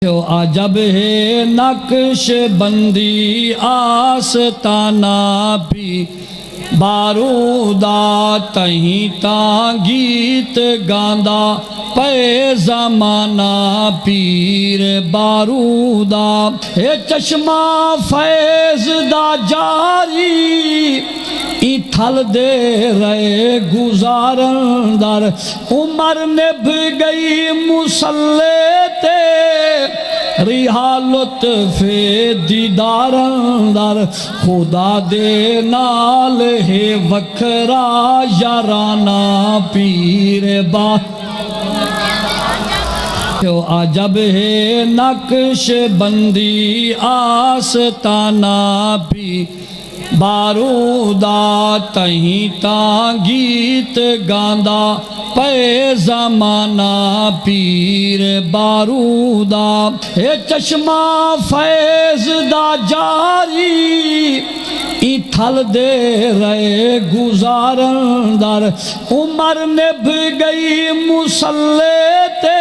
عجب ہے نقش بندی آستانہ بھی بارودہ تہیں تاں گیت گاندا پے زمانہ پیر بارودہ اے چشمہ فیض دا جاری ای تھل دے رہے گزارن در عمر نبھ گئی مسلح تے ریحا لطف دیدارن در خدا دے نال ہے وکھرا یارانہ پیر عجب ہے نقش بندی آستانہ بھی بارودہ تہیں تاں گیت گاندا پے زمانہ پیر بارودہ اے چشمہ فیض دا جاری ای تھل دے رہے گزارن در عمر نبھ گئی مسلح تے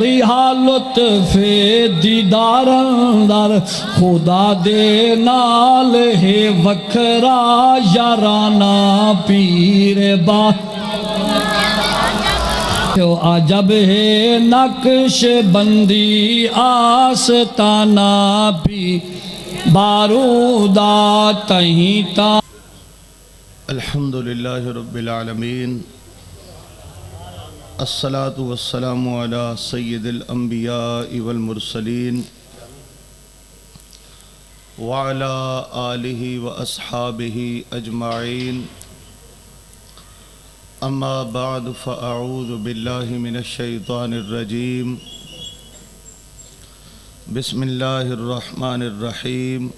ریحا لطف دیدارن در خدا دے نال ہے وکھرا یارانہ پیر عجب ہے نقش بندی آستانہ بھی بارودہ تہیں تاں الحمدللہ رب العالمین الصلاة والسلام علی سید الانبیاء والمرسلین وعلی آلہ واصحابہ اجمعین اما بعد فاعوذ باللہ من الشیطان الرجیم بسم اللہ الرحمن الرحیم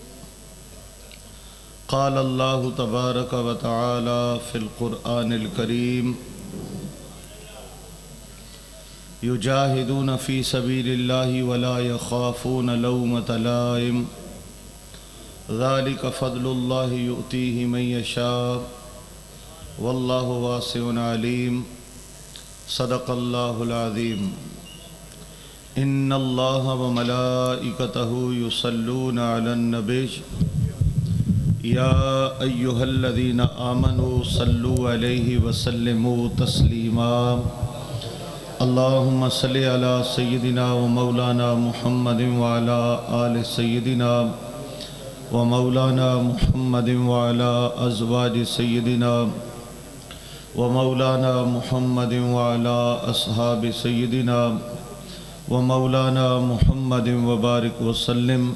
قال اللہ تبارک و تعالی فی القرآن الکریم یجاہدون فی سبیل اللہ ولا یخافون لومۃ لائم ذلک فضل اللہ یؤتیہ من یشاء واللہ واسع علیم صدق اللہ العظیم ان اللہ وملائکتہ یصلون علی النبی یا ایہا الذین آمنوا صلوا علیہ وسلموا تسلیما اللہم صلی علی سیدنا و مولانا محمد وعلی آل سیدنا و مولانا محمد وعلی ازواج سیدنا و مولانا محمد وعلی اصحاب سیدنا و مولانا محمد وبارک وسلم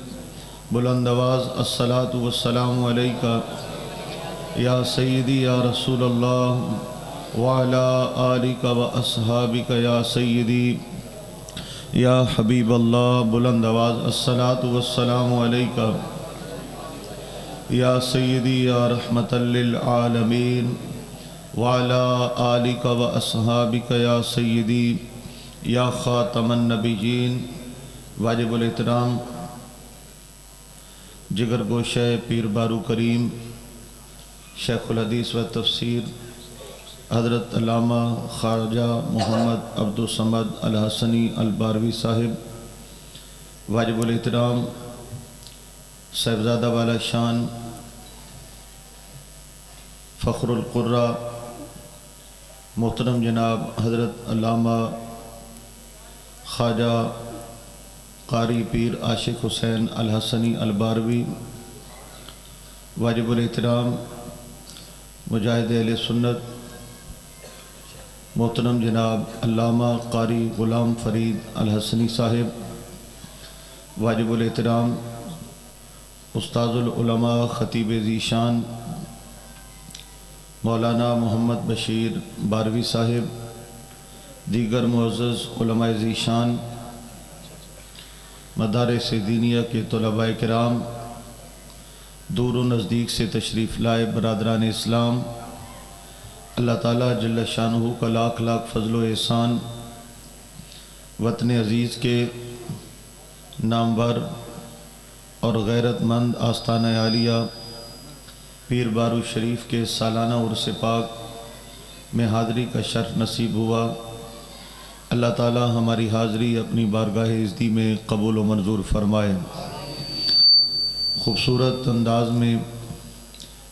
بلند آواز الصلاة والسلام علیکہ یا سیدی یا رسول اللہ وعلی آلک و اصحابک یا سیدی یا حبیب اللہ بلند آواز الصلاة والسلام علیکہ یا سیدی یا رحمت للعالمین وعلی آلک و اصحابک یا سیدی یا خاتم النبیین واجب الاحترام جگر گوشہ پیر بارو کریم شیخ الحدیث و تفسیر حضرت علامہ خواجہ محمد عبدالصمد الحسنی الباروی صاحب واجب الاحترام صاحبزادہ والا شان فخر القرہ محترم جناب حضرت علامہ خواجہ قاری پیر عاشق حسین الحسنی الباروی واجب الاحترام مجاہد اہل سنت محترم جناب علامہ قاری غلام فرید الحسنی صاحب واجب الاحترام استاذ العلماء خطیب ذیشان مولانا محمد بشیر باروی صاحب دیگر معزز علماء ذیشان مدارس دینیہ کے طلباء کرام دور و نزدیک سے تشریف لائے برادران اسلام اللہ تعالیٰ جل شانہ کا لاکھ لاکھ فضل و احسان وطن عزیز کے نامور اور غیرت مند آستانہ عالیہ پیر بارو شریف کے سالانہ عرس پاک میں حاضری کا شرف نصیب ہوا۔ اللہ تعالی ہماری حاضری اپنی بارگاہ عزتی میں قبول و منظور فرمائے۔ خوبصورت انداز میں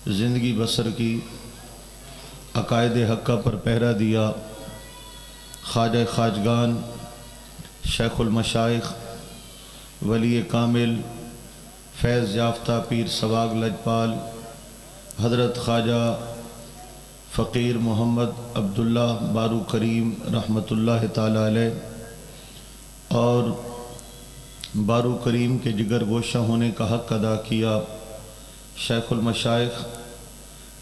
زندگی بسر کی، عقائد حقہ پر پہرا دیا خواجہ خواجگان، شیخ المشائخ، ولی کامل، فیض یافتہ پیر سواگ لجپال حضرت خواجہ فقیر محمد عبداللہ بارو کریم رحمۃ اللہ تعالی علیہ، اور بارو کریم کے جگر گوشہ ہونے کا حق ادا کیا شیخ المشائخ،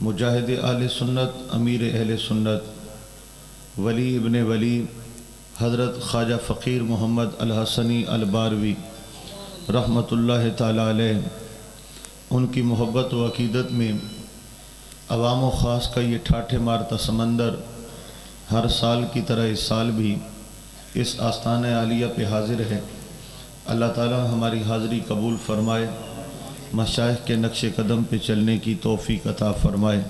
مجاہد اہل سنت، امیر اہل سنت، ولی ابن ولی حضرت خواجہ فقیر محمد الحسنی الباروی رحمۃ اللہ تعالی علیہ۔ ان کی محبت و عقیدت میں عوام و خاص کا یہ ٹھاٹھے مارتا سمندر ہر سال کی طرح اس سال بھی اس آستانہ عالیہ پہ حاضر ہے۔ اللہ تعالی ہماری حاضری قبول فرمائے، مشائخ کے نقش قدم پہ چلنے کی توفیق عطا فرمائے۔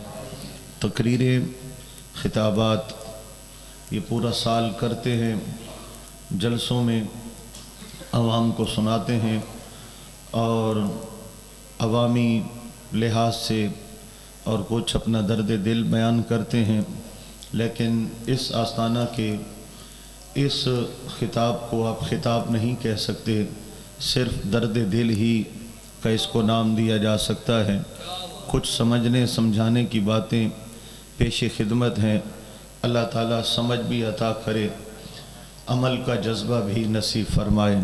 تقریریں، خطابات یہ پورا سال کرتے ہیں، جلسوں میں عوام کو سناتے ہیں اور عوامی لحاظ سے اور کچھ اپنا درد دل بیان کرتے ہیں، لیکن اس آستانہ کے اس خطاب کو آپ خطاب نہیں کہہ سکتے، صرف درد دل ہی کا اس کو نام دیا جا سکتا ہے۔ کچھ سمجھنے سمجھانے کی باتیں پیش خدمت ہیں، اللہ تعالیٰ سمجھ بھی عطا کرے، عمل کا جذبہ بھی نصیب فرمائے۔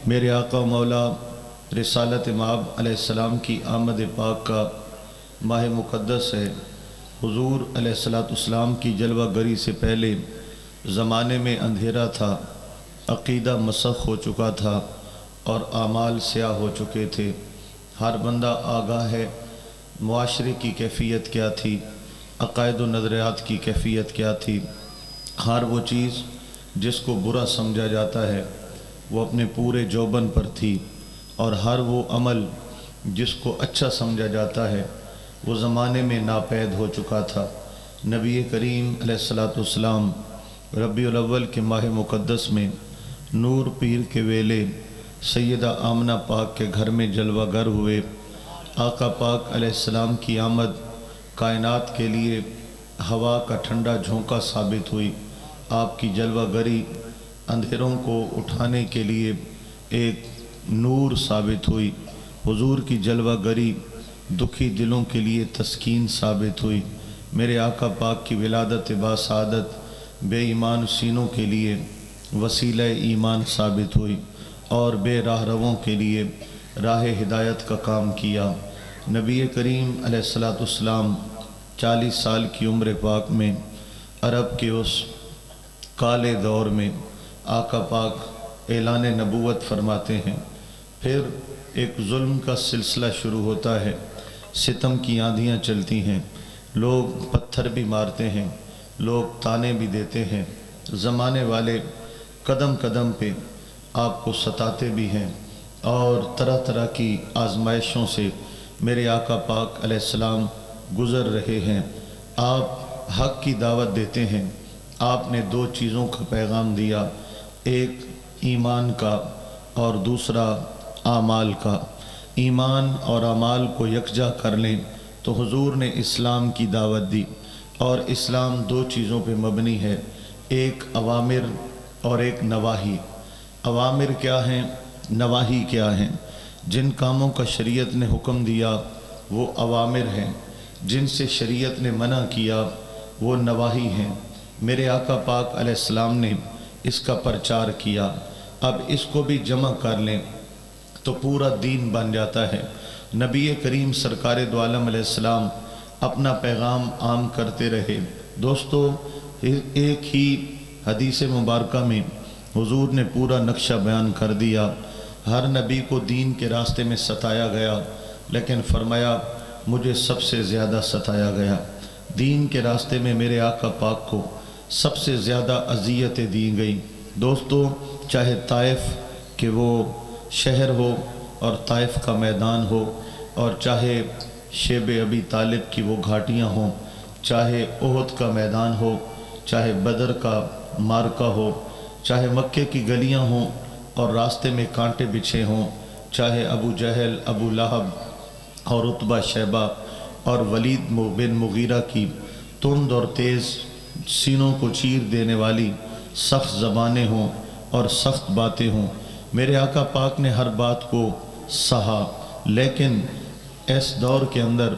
میرے آقا و مولا رسالت مآب علیہ السلام کی آمد پاک کا ماہ مقدس ہے۔ حضور علیہ السلام کی جلوہ گری سے پہلے زمانے میں اندھیرا تھا، عقیدہ مسخ ہو چکا تھا اور اعمال سیاہ ہو چکے تھے۔ ہر بندہ آگاہ ہے معاشرے کی کیفیت کیا تھی، عقائد و نظریات کی کیفیت کیا تھی۔ ہر وہ چیز جس کو برا سمجھا جاتا ہے وہ اپنے پورے جوبن پر تھی، اور ہر وہ عمل جس کو اچھا سمجھا جاتا ہے وہ زمانے میں ناپید ہو چکا تھا۔ نبی کریم علیہ السلام ربیع الاول کے ماہ مقدس میں نور پیر کے ویلے سیدہ آمنہ پاک کے گھر میں جلوہ گر ہوئے۔ آقا پاک علیہ السلام کی آمد کائنات کے لیے ہوا کا ٹھنڈا جھونکا ثابت ہوئی۔ آپ کی جلوہ گری اندھیروں کو اٹھانے کے لیے ایک نور ثابت ہوئی۔ حضور کی جلوہ گری دکھی دلوں کے لیے تسکین ثابت ہوئی۔ میرے آقا پاک کی ولادت با سعادت بے ایمان سینوں کے لیے وسیلہ ایمان ثابت ہوئی اور بے راہ رووں کے لیے راہ ہدایت کا کام کیا۔ نبی کریم علیہ السلام 40 سال کی عمر پاک میں عرب کے اس کالے دور میں آقا پاک اعلان نبوت فرماتے ہیں۔ پھر ایک ظلم کا سلسلہ شروع ہوتا ہے، ستم کی آندھیاں چلتی ہیں، لوگ پتھر بھی مارتے ہیں، لوگ تانے بھی دیتے ہیں، زمانے والے قدم قدم پہ آپ کو ستاتے بھی ہیں، اور طرح طرح کی آزمائشوں سے میرے آقا پاک علیہ السلام گزر رہے ہیں۔ آپ حق کی دعوت دیتے ہیں۔ آپ نے 2 چیزوں کا پیغام دیا، ایک ایمان کا اور دوسرا اعمال کا۔ ایمان اور اعمال کو یکجا کر لیں تو حضور نے اسلام کی دعوت دی، اور اسلام 2 چیزوں پہ مبنی ہے، ایک اوامر اور ایک نواہی۔ اوامر کیا ہیں، نواہی کیا ہیں؟ جن کاموں کا شریعت نے حکم دیا وہ اوامر ہیں، جن سے شریعت نے منع کیا وہ نواہی ہیں۔ میرے آقا پاک علیہ السلام نے اس کا پرچار کیا۔ اب اس کو بھی جمع کر لیں تو پورا دین بن جاتا ہے۔ نبی کریم سرکار دو عالم علیہ السلام اپنا پیغام عام کرتے رہے۔ دوستو، ایک ہی حدیث مبارکہ میں حضور نے پورا نقشہ بیان کر دیا۔ ہر نبی کو دین کے راستے میں ستایا گیا، لیکن فرمایا مجھے سب سے زیادہ ستایا گیا۔ دین کے راستے میں میرے آقا پاک کو سب سے زیادہ اذیتیں دی گئیں۔ دوستو، چاہے طائف کہ وہ شہر ہو اور طائف کا میدان ہو، اور چاہے شیب ابی طالب کی وہ گھاٹیاں ہوں، چاہے احد کا میدان ہو، چاہے بدر کا مارکہ ہو، چاہے مکے کی گلیاں ہوں اور راستے میں کانٹے بچھے ہوں، چاہے ابو جہل، ابو لہب اور عتبہ شیبہ اور ولید بن مغیرہ کی تند اور تیز سینوں کو چیر دینے والی سخت زبانیں ہوں اور سخت باتیں ہوں، میرے آقا پاک نے ہر بات کو سہا۔ لیکن اس دور کے اندر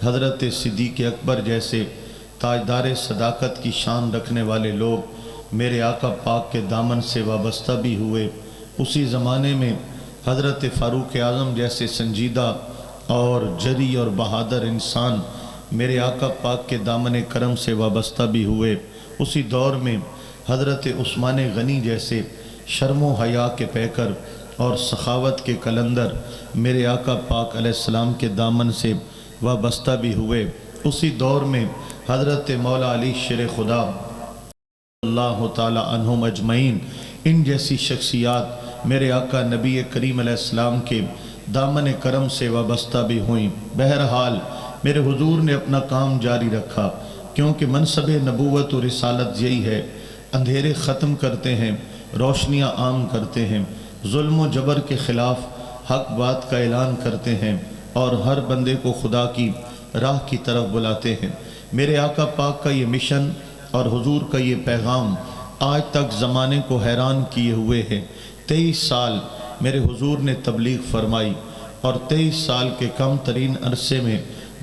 حضرت صدیق اکبر جیسے تاجدار صداقت کی شان رکھنے والے لوگ میرے آقا پاک کے دامن سے وابستہ بھی ہوئے۔ اسی زمانے میں حضرت فاروق اعظم جیسے سنجیدہ اور جری اور بہادر انسان میرے آقا پاک کے دامن کرم سے وابستہ بھی ہوئے۔ اسی دور میں حضرت عثمان غنی جیسے شرم و حیا کے پیکر اور سخاوت کے کلندر میرے آقا پاک علیہ السلام کے دامن سے وابستہ بھی ہوئے۔ اسی دور میں حضرت مولا علی شیر خدا اللہ تعالی عنہم اجمعین، ان جیسی شخصیات میرے آقا نبی کریم علیہ السلام کے دامن کرم سے وابستہ بھی ہوئیں۔ بہرحال میرے حضور نے اپنا کام جاری رکھا، کیونکہ منصب نبوت و رسالت یہی ہے، اندھیرے ختم کرتے ہیں، روشنیاں عام کرتے ہیں، ظلم و جبر کے خلاف حق بات کا اعلان کرتے ہیں اور ہر بندے کو خدا کی راہ کی طرف بلاتے ہیں۔ میرے آقا پاک کا یہ مشن اور حضور کا یہ پیغام آج تک زمانے کو حیران کیے ہوئے ہے۔ 23 سال میرے حضور نے تبلیغ فرمائی اور 23 سال کے کم ترین عرصے میں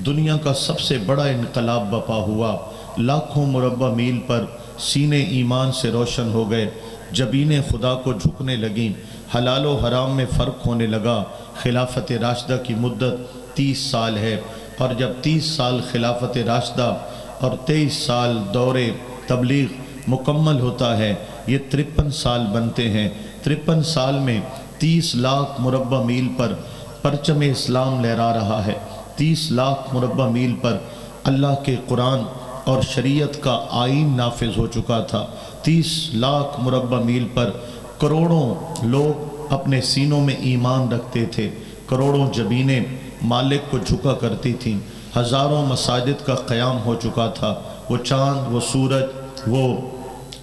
دنیا کا سب سے بڑا انقلاب برپا ہوا۔ لاکھوں مربع میل پر سینے ایمان سے روشن ہو گئے، جبینیں خدا کو جھکنے لگیں، حلال و حرام میں فرق ہونے لگا۔ خلافت راشدہ کی مدت 30 سال ہے، اور جب 30 سال خلافت راشدہ اور 23 سال دور تبلیغ مکمل ہوتا ہے، یہ 53 سال بنتے ہیں۔ 53 سال میں 30 لاکھ مربع میل پر پرچم اسلام لہرا رہا ہے۔ 30 لاکھ مربع میل پر اللہ کے قرآن اور شریعت کا آئین نافذ ہو چکا تھا۔ 30 لاکھ مربع میل پر کروڑوں لوگ اپنے سینوں میں ایمان رکھتے تھے، کروڑوں جبینیں مالک کو جھکا کرتی تھیں، ہزاروں مساجد کا قیام ہو چکا تھا۔ وہ چاند، وہ سورج، وہ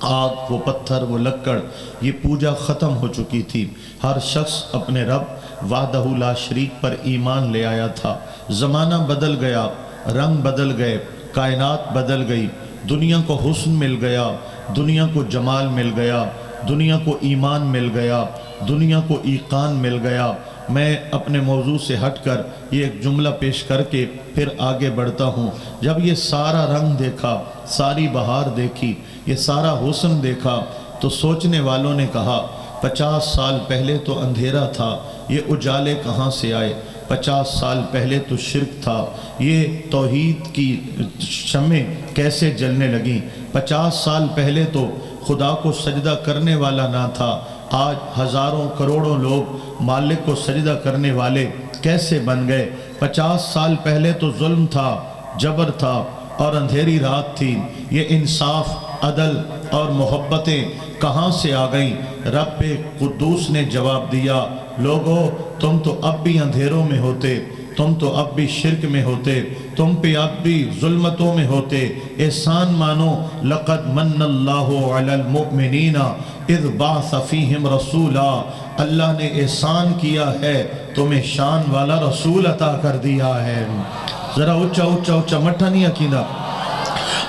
آگ، وہ پتھر، وہ لکڑ، یہ پوجا ختم ہو چکی تھی۔ ہر شخص اپنے رب وحدہ لا شریک پر ایمان لے آیا تھا۔ زمانہ بدل گیا، رنگ بدل گئے، کائنات بدل گئی، دنیا کو حسن مل گیا، دنیا کو جمال مل گیا، دنیا کو ایمان مل گیا، دنیا کو ایقان مل گیا۔ میں اپنے موضوع سے ہٹ کر یہ ایک جملہ پیش کر کے پھر آگے بڑھتا ہوں۔ جب یہ سارا رنگ دیکھا، ساری بہار دیکھی، یہ سارا حسن دیکھا، تو سوچنے والوں نے کہا 50 سال پہلے تو اندھیرا تھا، یہ اجالے کہاں سے آئے؟ 50 سال پہلے تو شرک تھا، یہ توحید کی شمعیں کیسے جلنے لگیں؟ 50 سال پہلے تو خدا کو سجدہ کرنے والا نہ تھا، آج ہزاروں کروڑوں لوگ مالک کو سجدہ کرنے والے کیسے بن گئے؟ 50 سال پہلے تو ظلم تھا، جبر تھا اور اندھیری رات تھی، یہ انصاف، عدل اور محبتیں کہاں سے آ گئیں؟ رب قدوس نے جواب دیا، لوگو تم تو اب بھی اندھیروں میں ہوتے، تم تو اب بھی شرک میں ہوتے، تم پہ اب بھی ظلمتوں میں ہوتے۔ احسان مانو، لقد من اللہ علی المؤمنین اذ بعث فیہم رسولا، اللہ نے احسان کیا ہے، تمہیں شان والا رسول عطا کر دیا ہے۔ ذرا اونچا اونچا اونچا مٹھا نہیں عقیدہ،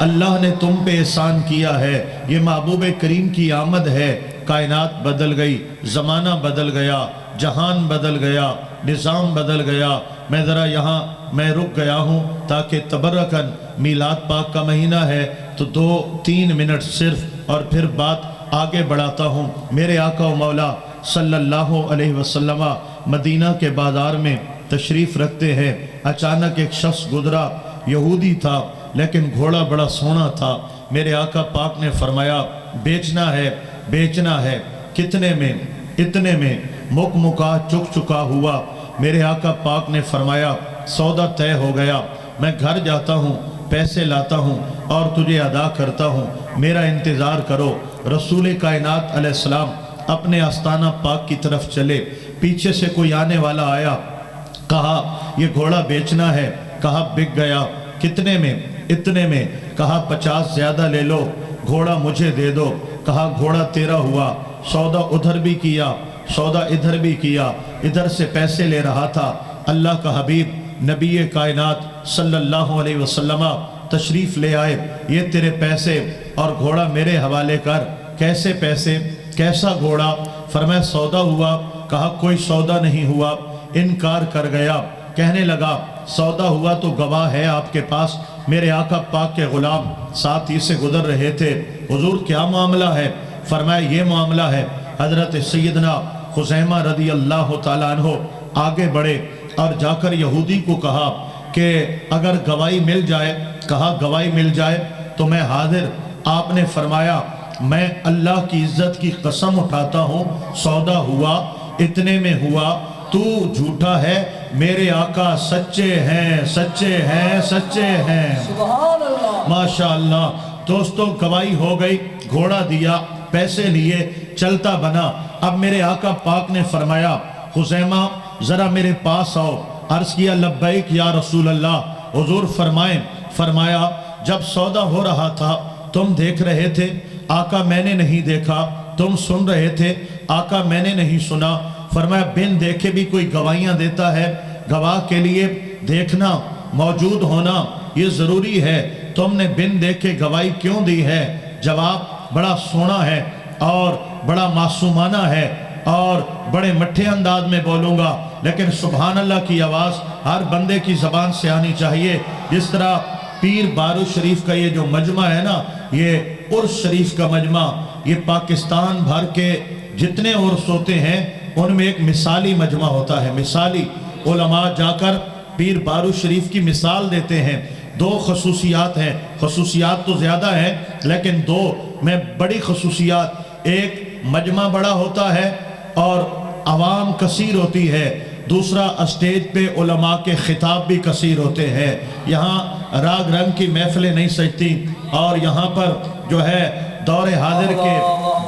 اللہ نے تم پہ احسان کیا ہے، یہ محبوب کریم کی آمد ہے، کائنات بدل گئی، زمانہ بدل گیا، جہان بدل گیا، نظام بدل گیا۔ میں ذرا یہاں میں رک گیا ہوں تاکہ تبرکاً میلاد پاک کا مہینہ ہے تو 2-3 منٹ صرف، اور پھر بات آگے بڑھاتا ہوں۔ میرے آقا و مولا صلی اللہ علیہ وسلم مدینہ کے بازار میں تشریف رکھتے ہیں، اچانک ایک شخص گزرا، یہودی تھا لیکن گھوڑا بڑا سونا تھا۔ میرے آقا پاک نے فرمایا بیچنا ہے، بیچنا ہے، کتنے میں؟ اتنے میں۔ مک مکا چک چکا ہوا۔ میرے آقا پاک نے فرمایا سودا طے ہو گیا، میں گھر جاتا ہوں، پیسے لاتا ہوں اور تجھے ادا کرتا ہوں، میرا انتظار کرو۔ رسول کائنات علیہ السلام اپنے آستانہ پاک کی طرف چلے، پیچھے سے کوئی آنے والا آیا، کہا یہ گھوڑا بیچنا ہے، کہا بک گیا، کتنے میں؟ اتنے میں۔ کہا 50 زیادہ لے لو، گھوڑا مجھے دے دو۔ کہا گھوڑا تیرا ہوا، سودا ادھر بھی کیا، سودا ادھر بھی کیا، ادھر سے پیسے لے رہا تھا۔ اللہ کا حبیب نبی کائنات صلی اللہ علیہ وسلم تشریف لے آئے، یہ تیرے پیسے اور گھوڑا میرے حوالے کر۔ کیسے پیسے، کیسا گھوڑا؟ فرمایا سودا ہوا۔ کہا کوئی سودا نہیں ہوا، انکار کر گیا۔ کہنے لگا سودا ہوا تو گواہ ہے آپ کے پاس؟ میرے آقا پاک کے غلام ساتھ ہی سے گزر رہے تھے۔ حضور کیا معاملہ ہے؟ فرمایا یہ معاملہ ہے۔ حضرت سیدنا خزیمہ رضی اللہ تعالیٰ عنہ آگے بڑھے اور جا کر یہودی کو کہا کہ اگر گواہی مل جائے، کہا گواہی مل جائے تو میں حاضر۔ آپ نے فرمایا میں اللہ کی عزت کی قسم اٹھاتا ہوں، سودا ہوا، اتنے میں ہوا، تو جھوٹا ہے، میرے آقا سچے ہیں، سچے ہیں، سچے ہیں۔ سبحان اللہ۔ ماشاءاللہ دوستو گواہی ہو گئی، گھوڑا دیا، پیسے لیے، چلتا بنا۔ اب میرے آقا پاک نے فرمایا خزیمہ ذرا میرے پاس آؤ۔ عرض کیا لبیک یا رسول اللہ۔ حضور فرمائیں، فرمایا جب سودا ہو رہا تھا تم دیکھ رہے تھے؟ آقا میں نے نہیں دیکھا۔ تم سن رہے تھے؟ آقا میں نے نہیں سنا۔ فرمایا بن دیکھے بھی کوئی گواہیاں دیتا ہے؟ گواہ کے لیے دیکھنا، موجود ہونا یہ ضروری ہے۔ تم نے بن دیکھے گواہی کیوں دی ہے؟ جواب بڑا سونا ہے اور بڑا معصومانہ ہے اور بڑے مٹھے انداز میں بولوں گا، لیکن سبحان اللہ کی آواز ہر بندے کی زبان سے آنی چاہیے۔ جس طرح پیر بارو شریف کا یہ جو مجمع ہے نا، یہ عرس شریف کا مجمع، یہ پاکستان بھر کے جتنے عرس ہوتے ہیں ان میں ایک مثالی مجمع ہوتا ہے۔ مثالی علماء جا کر پیر بارو شریف کی مثال دیتے ہیں۔ دو خصوصیات ہیں، خصوصیات تو زیادہ ہیں لیکن دو میں بڑی خصوصیات۔ ایک مجمع بڑا ہوتا ہے اور عوام کثیر ہوتی ہے، دوسرا اسٹیج پہ علماء کے خطاب بھی کثیر ہوتے ہیں۔ یہاں راگ رنگ کی محفلیں نہیں سجتی اور یہاں پر جو ہے دور حاضر کے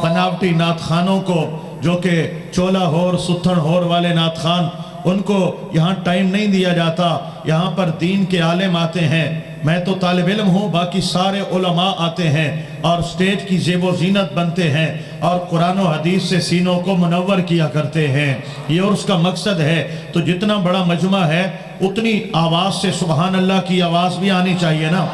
بناوٹی نعت خانوں کو، جو کہ چولا ہور ستھن ہور والے نعت خان، ان کو یہاں ٹائم نہیں دیا جاتا۔ یہاں پر دین کے عالم آتے ہیں، میں تو طالب علم ہوں، باقی سارے علماء آتے ہیں اور سٹیج کی زیب و زینت بنتے ہیں اور قرآن و حدیث سے سینوں کو منور کیا کرتے ہیں۔ یہ عرس کا مقصد ہے۔ تو جتنا بڑا مجمع ہے اتنی آواز سے سبحان اللہ کی آواز بھی آنی چاہیے نا۔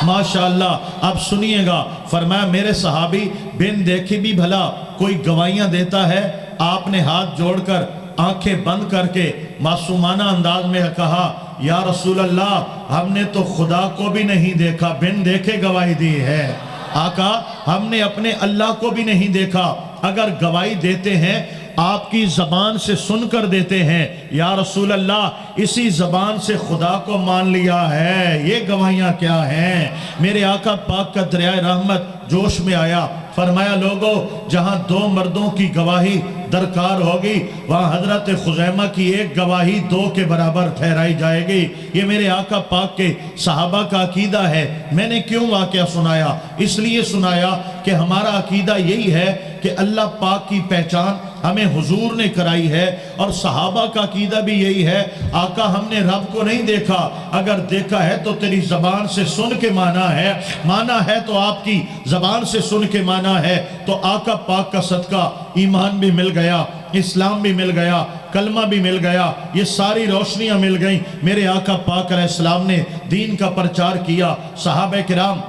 ماشاءاللہ اب سنیے گا، فرمایا میرے صحابی بن دیکھے بھی بھلا کوئی گواہیاں دیتا ہے؟ آپ نے ہاتھ جوڑ کر آنکھیں بند کر کے معصومانہ انداز میں کہا یا رسول اللہ ہم نے تو خدا کو بھی نہیں دیکھا، بن دیکھے گواہی دی ہے۔ آقا ہم نے اپنے اللہ کو بھی نہیں دیکھا، اگر گواہی دیتے ہیں آپ کی زبان سے سن کر دیتے ہیں، یا رسول اللہ اسی زبان سے خدا کو مان لیا ہے، یہ گواہیاں کیا ہیں؟ میرے آقا پاک کا دریائے رحمت جوش میں آیا، فرمایا لوگو جہاں دو مردوں کی گواہی درکار ہوگی وہاں حضرت خزیمہ کی ایک گواہی دو کے برابر ٹھہرائی جائے گی۔ یہ میرے آقا پاک کے صحابہ کا عقیدہ ہے۔ میں نے کیوں واقعہ سنایا؟ اس لیے سنایا کہ ہمارا عقیدہ یہی ہے کہ اللہ پاک کی پہچان ہمیں حضور نے کرائی ہے اور صحابہ کا عقیدہ بھی یہی ہے۔ آقا ہم نے رب کو نہیں دیکھا، اگر دیکھا ہے تو تیری زبان سے سن کے مانا ہے، مانا ہے تو آپ کی زبان سے سن کے مانا ہے۔ تو آقا پاک کا صدقہ ایمان بھی مل گیا، اسلام بھی مل گیا، کلمہ بھی مل گیا، یہ ساری روشنیاں مل گئیں۔ میرے آقا پاک علیہ السلام نے دین کا پرچار کیا، صحابہ کرام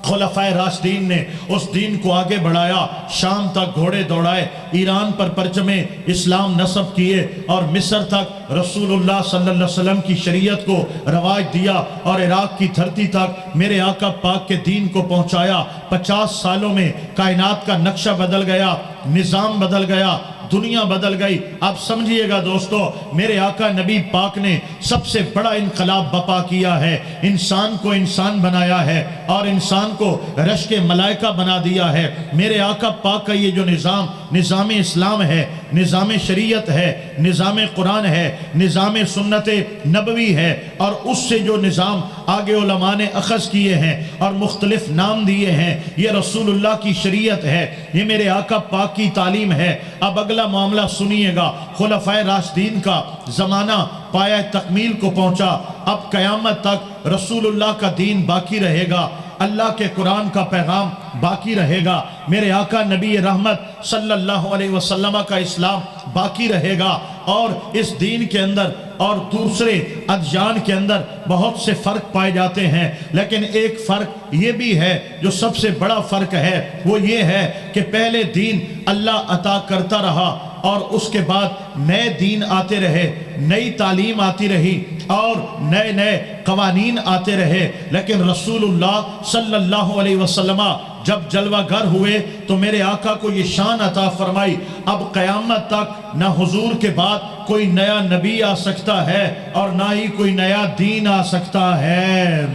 خلفائے راشدین نے اس دین کو آگے بڑھایا، شام تک گھوڑے دوڑائے، ایران پر پرچم اسلام نصب کیے اور مصر تک رسول اللہ صلی اللہ علیہ وسلم کی شریعت کو رواج دیا اور عراق کی دھرتی تک میرے آقا پاک کے دین کو پہنچایا۔ 50 سالوں میں کائنات کا نقشہ بدل گیا، نظام بدل گیا، دنیا بدل گئی۔ اب سمجھئے گا دوستو، میرے آقا نبی پاک نے سب سے بڑا انقلاب بپا کیا ہے، انسان کو انسان بنایا ہے اور انسان کو رشک ملائکہ بنا دیا ہے۔ میرے آقا پاک کا یہ جو نظام اسلام ہے، نظام شریعت ہے، نظام قرآن ہے، نظام سنت نبوی ہے، اور اس سے جو نظام آگے علماء نے اخذ کیے ہیں اور مختلف نام دیے ہیں، یہ رسول اللہ کی شریعت ہے، یہ میرے آقا پاک کی تعلیم ہے۔ اب اگلا معاملہ سنیے گا، خلفائے راشدین کا زمانہ پایہ تکمیل کو پہنچا، اب قیامت تک رسول اللہ کا دین باقی رہے گا۔ اللہ کے قرآن کا پیغام باقی رہے گا، میرے آقا نبی رحمت صلی اللہ علیہ وسلم کا اسلام باقی رہے گا، اور اس دین کے اندر اور دوسرے ادیان کے اندر بہت سے فرق پائے جاتے ہیں، لیکن ایک فرق یہ بھی ہے جو سب سے بڑا فرق ہے، وہ یہ ہے کہ پہلے دین اللہ عطا کرتا رہا اور اس کے بعد نئے دین آتے رہے، نئی تعلیم آتی رہی اور نئے نئے قوانین آتے رہے، لیکن رسول اللہ صلی اللہ علیہ وسلم جب جلوہ گر ہوئے تو میرے آقا کو یہ شان عطا فرمائی، اب قیامت تک نہ حضور کے بعد کوئی نیا نبی آ سکتا ہے اور نہ ہی کوئی نیا دین آ سکتا ہے۔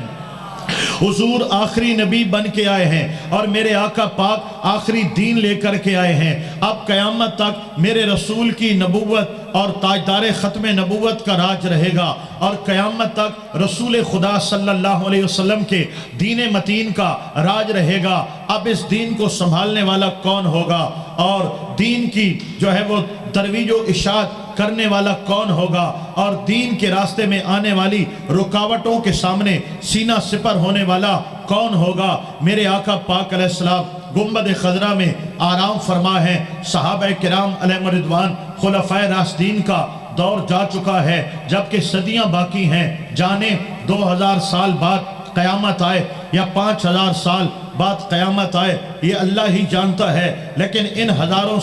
حضور آخری نبی بن کے آئے ہیں اور میرے آقا پاک آخری دین لے کر کے آئے ہیں، اب قیامت تک میرے رسول کی نبوت اور تاجدار ختم نبوت کا راج رہے گا، اور قیامت تک رسول خدا صلی اللہ علیہ وسلم کے دین متین کا راج رہے گا۔ اب اس دین کو سنبھالنے والا کون ہوگا اور دین کی جو ہے وہ ترویج و اشاعت کرنے والا کون ہوگا، اور دین کے راستے میں آنے والی رکاوٹوں کے سامنے سینہ سپر ہونے والا کون ہوگا۔ میرے آقا پاک علیہ السلام گنبد خضرا میں آرام فرما ہے، صحابہ کرام علیہ رضوان خلفائے راشدین کا دور جا چکا ہے، جبکہ صدیاں باقی ہیں، جانے 2000 سال بعد قیامت آئے یا 5000 سال بعد قیامت آئے، یہ اللہ ہی جانتا ہے، لیکن ان ہزاروں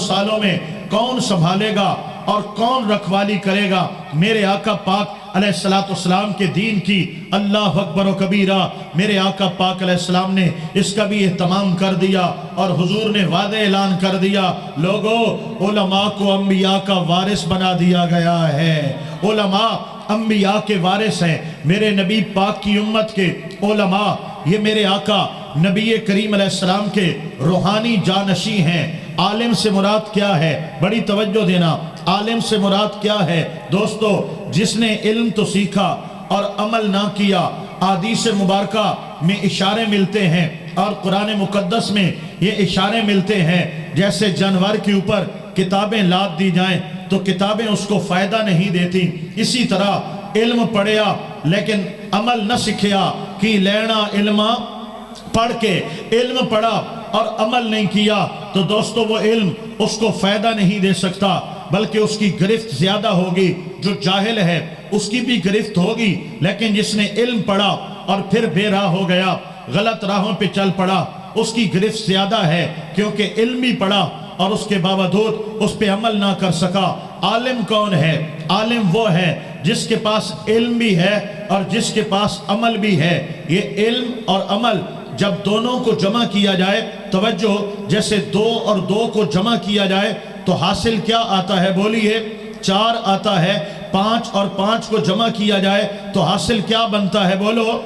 سالوں میں کون سنبھالے گا اور کون رکھوالی کرے گا میرے آقا پاک علیہ السلام کے دین کی؟ اللہ اکبر و کبیرہ۔ میرے آقا پاک علیہ السلام نے اس کا بھی اہتمام کر دیا اور حضور نے وعدہ اعلان کر دیا، لوگو علماء کو انبیاء کا وارث بنا دیا گیا ہے، علماء انبیاء کے وارث ہیں، میرے نبی پاک کی امت کے علماء یہ میرے آقا نبی کریم علیہ السلام کے روحانی جانشی ہیں۔ عالم سے مراد کیا ہے؟ بڑی توجہ دینا، عالم سے مراد کیا ہے دوستو؟ جس نے علم تو سیکھا اور عمل نہ کیا۔ احادیث مبارکہ میں اشارے ملتے ہیں اور قرآن مقدس میں یہ اشارے ملتے ہیں، جیسے جانور کے اوپر کتابیں لاد دی جائیں تو کتابیں اس کو فائدہ نہیں دیتی، اسی طرح علم پڑھیا لیکن عمل نہ سکھیا کہ لینا علمہ پڑھ کے علم پڑھا اور عمل نہیں کیا تو دوستو وہ علم اس کو فائدہ نہیں دے سکتا، بلکہ اس کی گرفت زیادہ ہوگی۔ جو جاہل ہے اس کی بھی گرفت ہوگی، لیکن جس نے علم پڑھا اور پھر بے راہ ہو گیا، غلط راہوں پہ چل پڑا، اس کی گرفت زیادہ ہے، کیونکہ علم بھی پڑھا اور اس کے باوجود اس پہ عمل نہ کر سکا۔ عالم کون ہے؟ عالم وہ ہے جس کے پاس علم بھی ہے اور جس کے پاس عمل بھی ہے۔ یہ علم اور عمل جب دونوں کو جمع کیا جائے، توجہ، جیسے 2 اور 2 کو جمع کیا جائے تو حاصل کیا آتا ہے؟ بولیے، 4 آتا ہے۔ 5 اور 5 کو جمع کیا جائے تو حاصل کیا بنتا ہے؟ بولو،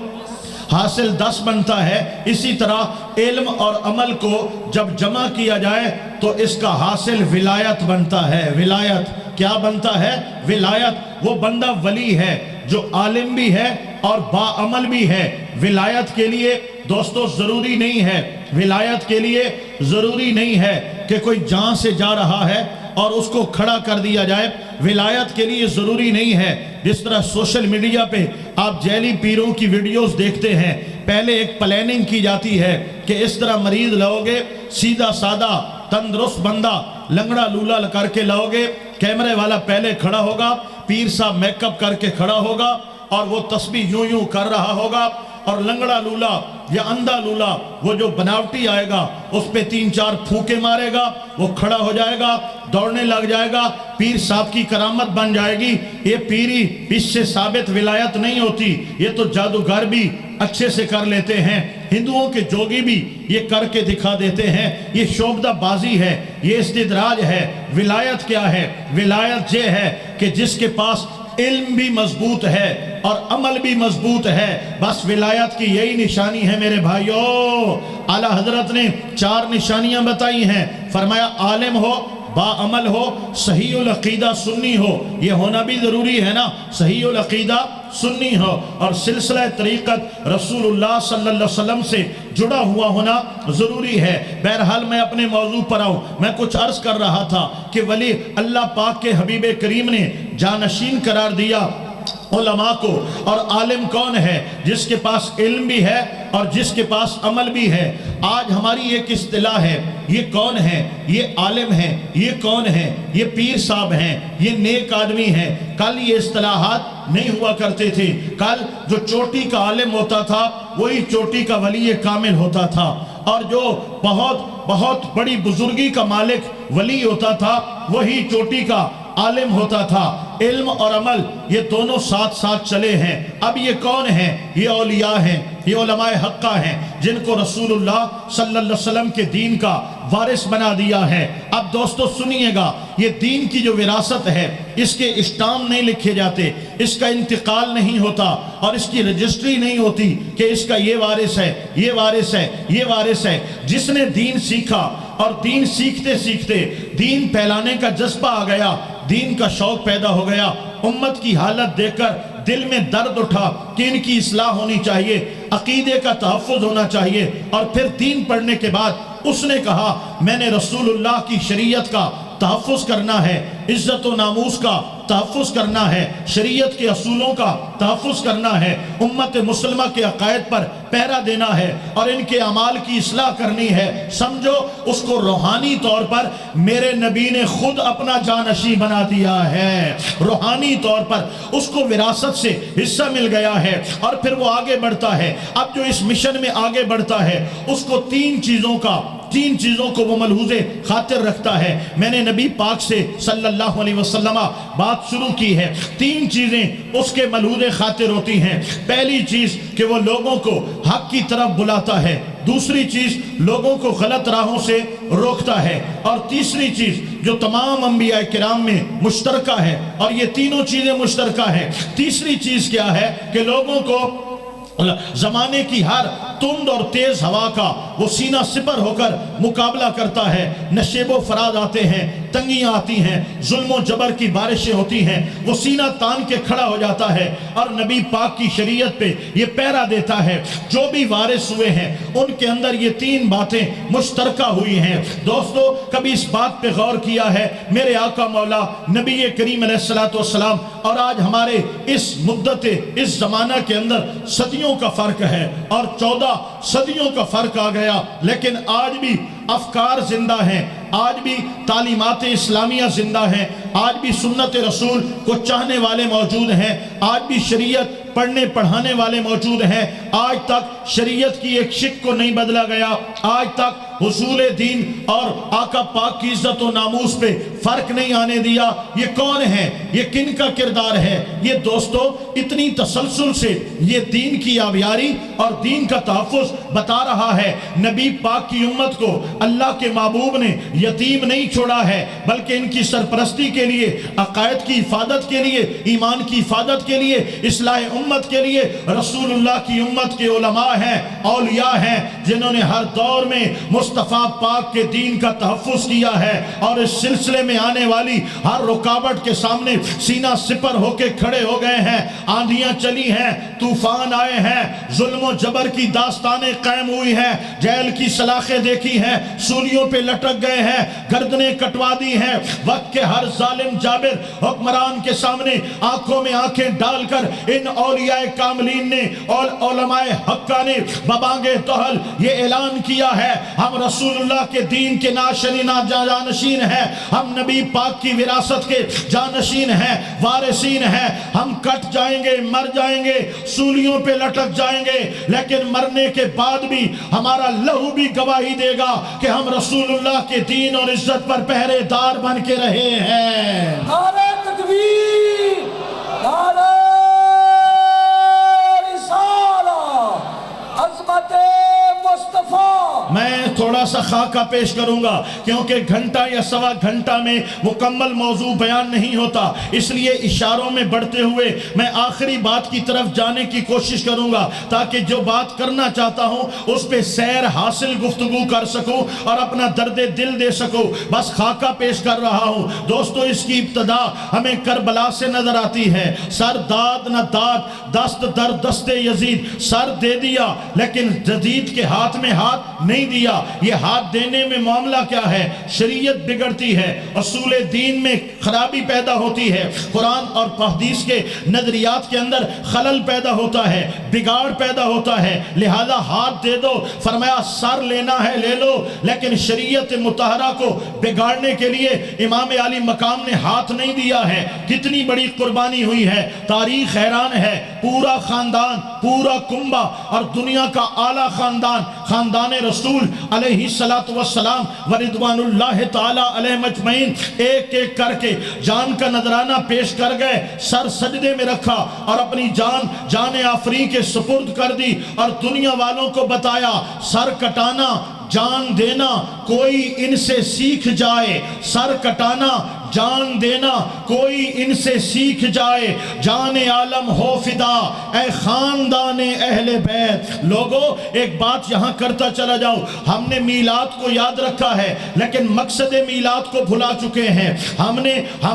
حاصل 10 بنتا ہے۔ اسی طرح علم اور عمل کو جب جمع کیا جائے تو اس کا حاصل ولایت بنتا ہے۔ ولایت کیا بنتا ہے؟ ولایت۔ وہ بندہ ولی ہے جو عالم بھی ہے اور باعمل بھی ہے۔ ولایت کے لیے دوستو ضروری نہیں ہے، ولایت کے لیے ضروری نہیں ہے کہ کوئی جان سے جا رہا ہے اور اس کو کھڑا کر دیا جائے۔ ولایت کے لیے ضروری نہیں ہے، جس طرح سوشل میڈیا پہ آپ جیلی پیروں کی ویڈیوز دیکھتے ہیں، پہلے ایک پلاننگ کی جاتی ہے کہ اس طرح مریض لاؤ گے، سیدھا سادہ تندرست بندہ لنگڑا لولا کر کے لاؤ گے، کیمرے والا پہلے کھڑا ہوگا، پیر صاحب میک اپ کر کے کھڑا ہوگا اور وہ تسبیح یوں کر رہا ہوگا، اور لنگڑا لولا یا اندھا لولا وہ جو بناوٹی آئے گا اس پہ 3-4 پھونکے مارے گا، وہ کھڑا ہو جائے گا، دوڑنے لگ جائے گا، پیر صاحب کی کرامت بن جائے گی۔ یہ پیری اس سے ثابت ولایت نہیں ہوتی، یہ تو جادوگر بھی اچھے سے کر لیتے ہیں، ہندوؤں کے جوگی بھی یہ کر کے دکھا دیتے ہیں، یہ شعبدہ بازی ہے، یہ استدراج ہے۔ ولایت کیا ہے؟ ولایت یہ ہے کہ جس کے پاس علم بھی مضبوط ہے اور عمل بھی مضبوط ہے، بس ولایت کی یہی نشانی ہے میرے بھائیوں۔ اعلیٰ حضرت نے 4 نشانیاں بتائی ہیں، فرمایا عالم ہو، باعمل ہو، صحیح العقیدہ سنی ہو، یہ ہونا بھی ضروری ہے نا، صحیح العقیدہ سنی ہو، اور سلسلہ طریقت رسول اللہ صلی اللہ علیہ وسلم سے جڑا ہوا ہونا ضروری ہے۔ بہرحال میں اپنے موضوع پر آؤں، میں کچھ عرض کر رہا تھا کہ ولی اللہ پاک کے حبیب کریم نے جانشین قرار دیا علماء کو. اور عالم کون ہے؟ جس کے پاس علم بھی ہے اور جس کے پاس عمل بھی ہے. آج ہماری ایک اصطلاح ہے، یہ کون ہے؟ یہ عالم ہے. یہ کون ہے؟ یہ پیر صاحب ہیں، یہ نیک آدمی ہیں. کل یہ اصطلاحات نہیں ہوا کرتے تھے. کل جو چوٹی کا عالم ہوتا تھا وہی چوٹی کا ولی کامل ہوتا تھا، اور جو بہت بڑی بزرگی کا مالک ولی ہوتا تھا وہی چوٹی کا عالم ہوتا تھا. علم اور عمل یہ دونوں ساتھ ساتھ چلے ہیں. اب یہ کون ہیں؟ یہ اولیاء ہیں، یہ علماء حقہ ہیں جن کو رسول اللہ صلی اللہ علیہ وسلم کے دین کا وارث بنا دیا ہے. اب دوستو سنیے گا، یہ دین کی جو وراثت ہے اس کے اسٹام نہیں لکھے جاتے، اس کا انتقال نہیں ہوتا اور اس کی رجسٹری نہیں ہوتی کہ اس کا یہ وارث ہے، یہ وارث ہے، یہ وارث ہے. جس نے دین سیکھا اور دین سیکھتے سیکھتے دین پھیلانے کا جذبہ آ گیا، دین کا شوق پیدا ہو گیا، امت کی حالت دیکھ کر دل میں درد اٹھا کہ ان کی اصلاح ہونی چاہیے، عقیدے کا تحفظ ہونا چاہیے. اور پھر دین پڑھنے کے بعد اس نے کہا میں نے رسول اللہ کی شریعت کا تحفظ کرنا ہے، عزت و ناموس کا تحفظ کرنا ہے، شریعت کے اصولوں کا تحفظ کرنا ہے، امت مسلمہ کے عقائد پر پہرا دینا ہے اور ان کے اعمال کی اصلاح کرنی ہے. سمجھو اس کو روحانی طور پر میرے نبی نے خود اپنا جانشین بنا دیا ہے. روحانی طور پر اس کو وراثت سے حصہ مل گیا ہے اور پھر وہ آگے بڑھتا ہے. اب جو اس مشن میں آگے بڑھتا ہے اس کو تین چیزوں کو وہ ملحوظ خاطر رکھتا ہے. میں نے نبی پاک سے صلی اللہ علیہ وسلم بات شروع کی ہے. تین چیزیں اس کے ملحوظ خاطر ہوتی ہیں. پہلی چیز کہ وہ لوگوں کو حق کی طرف بلاتا ہے، دوسری چیز لوگوں کو غلط راہوں سے روکتا ہے، اور تیسری چیز جو تمام انبیاء کرام میں مشترکہ ہے، اور یہ تینوں چیزیں مشترکہ ہیں. تیسری چیز کیا ہے کہ لوگوں کو زمانے کی ہر تند اور تیز ہوا کا وہ سینہ سپر ہو کر مقابلہ کرتا ہے. نشیب و فراد آتے ہیں، تنگیاں آتی ہیں، ظلم و جبر کی بارشیں ہوتی ہیں، وہ سینہ تان کے کھڑا ہو جاتا ہے اور نبی پاک کی شریعت پہ یہ پہرا دیتا ہے. جو بھی وارث ہوئے ہیں ان کے اندر یہ تین باتیں مشترکہ ہوئی ہیں. دوستو کبھی اس بات پہ غور کیا ہے میرے آقا مولا نبی کریم علیہ السلام اور آج ہمارے اس مدت اس زمانہ کے اندر صدیوں کا فرق ہے اور 14 صدیوں کا فرق آ گیا، لیکن آج بھی افکار زندہ ہیں، آج بھی تعلیمات اسلامیہ زندہ ہیں، آج بھی سنت رسول کو چاہنے والے موجود ہیں، آج بھی شریعت پڑھنے پڑھانے والے موجود ہیں. آج تک شریعت کی ایک شک کو نہیں بدلا گیا، آج تک حصول دین اور آقا پاک کی عزت و ناموس پہ فرق نہیں آنے دیا. یہ کون ہے؟ یہ کن کا کردار ہے؟ یہ دوستو اتنی تسلسل سے یہ دین کی آبیاری اور دین کا تحفظ بتا رہا ہے. نبی پاک کی امت کو اللہ کے محبوب نے یتیم نہیں چھوڑا ہے، بلکہ ان کی سرپرستی کے لیے، عقائد کی حفاظت کے لیے، ایمان کی حفاظت کے لیے، اصلاح امت کے لیے رسول اللہ کی امت کے علماء ہیں، اولیاء ہیں، جنہوں نے ہر دور میں مصطفیٰ پاک کے دین کا تحفظ کیا ہے اور اس سلسلے میں آنے والی ہر رکاوٹ کے سامنے سینہ سپر ہو کے کھڑے ہو گئے ہیں. آندھیاں چلی ہیں، طوفان آئے ہیں، ظلم و جبر کی داستانیں قائم ہوئی ہیں، جیل کی سلاخیں دیکھی ہیں، سولیوں پہ لٹک گئے ہیں، گردنیں کٹوا دی ہیں. وقت کے ہر ظالم جابر حکمران کے سامنے آنکھوں میں آنکھیں ڈال کر ان اولیاء کاملین نے اور علماء حقہ نے ببانگ طحل یہ اعلان کیا ہے ہم رسول اللہ کے دین کے جانشین ہیں، ہم نبی پاک کی وراثت کے جانشین ہیں، وارثین ہیں. ہم کٹ جائیں گے، مر جائیں گے، سولیوں پہ لٹک جائیں گے، لیکن مرنے کے بعد بھی ہمارا لہو بھی گواہی دے گا کہ ہم رسول اللہ کے دین اور عزت پر پہرے دار بن کے رہے ہیں. نعرہ تکبیر، نعرہ رسالہ، عظمت مصطفیٰ. میں تھوڑا سا خاکہ پیش کروں گا کیونکہ گھنٹہ یا سوا گھنٹہ میں مکمل موضوع بیان نہیں ہوتا، اس لیے اشاروں میں بڑھتے ہوئے میں آخری بات کی طرف جانے کی کوشش کروں گا تاکہ جو بات کرنا چاہتا ہوں اس پہ سیر حاصل گفتگو کر سکوں اور اپنا درد دل دے سکوں. بس خاکہ پیش کر رہا ہوں. دوستو اس کی ابتدا ہمیں کربلا سے نظر آتی ہے. سر داد نہ داد، دست در دست یزید، سر دے دیا لیکن جدید کے ہاتھ میں ہاتھ نہیں دیا. یہ ہاتھ دینے میں معاملہ کیا ہے؟ شریعت بگڑتی ہے، اصول دین میں خرابی پیدا ہوتی ہے، قرآن اور حدیث کے نظریات کے اندر خلل پیدا ہوتا ہے، بگاڑ پیدا ہوتا ہے، لہذا ہاتھ دے دو۔ فرمایا سر لینا ہے لے لو، لیکن شریعت مطہرہ کو بگاڑنے کے لیے امام علی مقام نے ہاتھ نہیں دیا ہے۔ کتنی بڑی قربانی ہوئی ہے، تاریخ حیران ہے، پورا خاندان، پورا کنبہ اور دنیا کا اعلیٰ خاندان، خاندان رسول علیہ السلام ورضوان اللہ تعالی علیہ مجمعین، ایک ایک کر کے جان کا نذرانہ پیش کر گئے، سر سجدے میں رکھا اور اپنی جان آفری کے سپرد کر دی، اور دنیا والوں کو بتایا سر کٹانا جان دینا کوئی ان سے سیکھ جائے، سر کٹانا جان دینا کوئی ان سے سیکھ جائے، جان عالم ہو فدا اے خاندان اہل بیت۔ لوگوں ایک بات یہاں کرتا چلا جاؤ، ہم نے میلاد کو یاد رکھا ہے لیکن مقصد میلاد کو بھلا چکے ہیں۔ ہم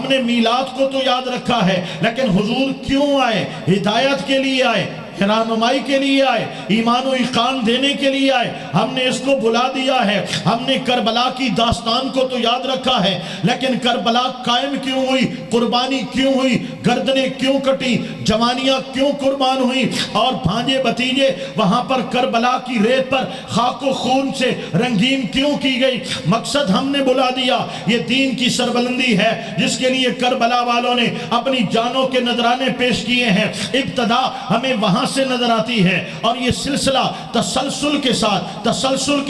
نے میلاد کو تو یاد رکھا ہے لیکن حضور کیوں آئے؟ ہدایت کے لیے آئے، رہنمائی کے لیے آئے، ایمان و ایقان دینے کے لیے آئے، ہم نے اس کو بھلا دیا ہے۔ ہم نے کربلا کی داستان کو تو یاد رکھا ہے لیکن کربلا قائم کیوں ہوئی، قربانی کیوں ہوئی، گردنیں کیوں کٹی، جوانیاں کیوں قربان ہوئی، اور بھانجے بھتیجے وہاں پر کربلا کی ریت پر خاک و خون سے رنگین کیوں کی گئی؟ مقصد ہم نے بھلا دیا۔ یہ دین کی سربلندی ہے جس کے لیے کربلا والوں نے اپنی جانوں کے نذرانے پیش کیے ہیں۔ ابتدا ہمیں وہاں سے نظر آتی ہے اور یہ سلسلہ تسلسل کے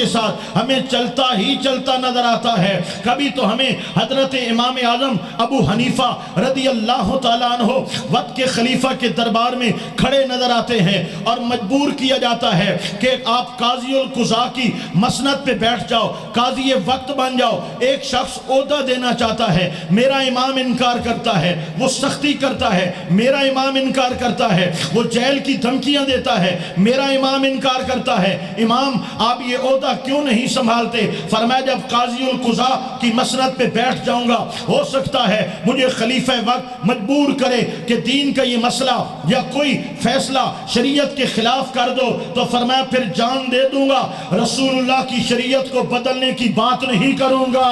ساتھ ہمیں چلتا نظر آتا ہے۔ کبھی تو ہمیں حضرت امام اعظم ابو حنیفہ رضی اللہ تعالیٰ عنہ وقت کے خلیفہ کے دربار میں کھڑے نظر آتے ہیں اور مجبور کیا جاتا ہے کہ آپ قاضی القضاء کی مسند پہ بیٹھ جاؤ، قاضی وقت بن جاؤ۔ ایک شخص عہدہ دینا چاہتا ہے، میرا امام انکار کرتا ہے، وہ سختی کرتا ہے، میرا امام انکار کرتا ہے، وہ جیل کی دھمکیاں دیتا ہے، میرا امام انکار کرتا ہے۔ امام آپ یہ عہدہ کیوں نہیں سنبھالتے؟ فرمایا جب قاضی القضاء کی مسند پہ بیٹھ جاؤں گا ہو سکتا ہے مجھے خلیفہ وقت مجبور کرے کہ دین کا یہ مسئلہ یا کوئی فیصلہ شریعت کے خلاف کر دو، تو فرمایا پھر جان دے دوں گا، رسول اللہ کی شریعت کو بدلنے کی بات نہیں کروں گا۔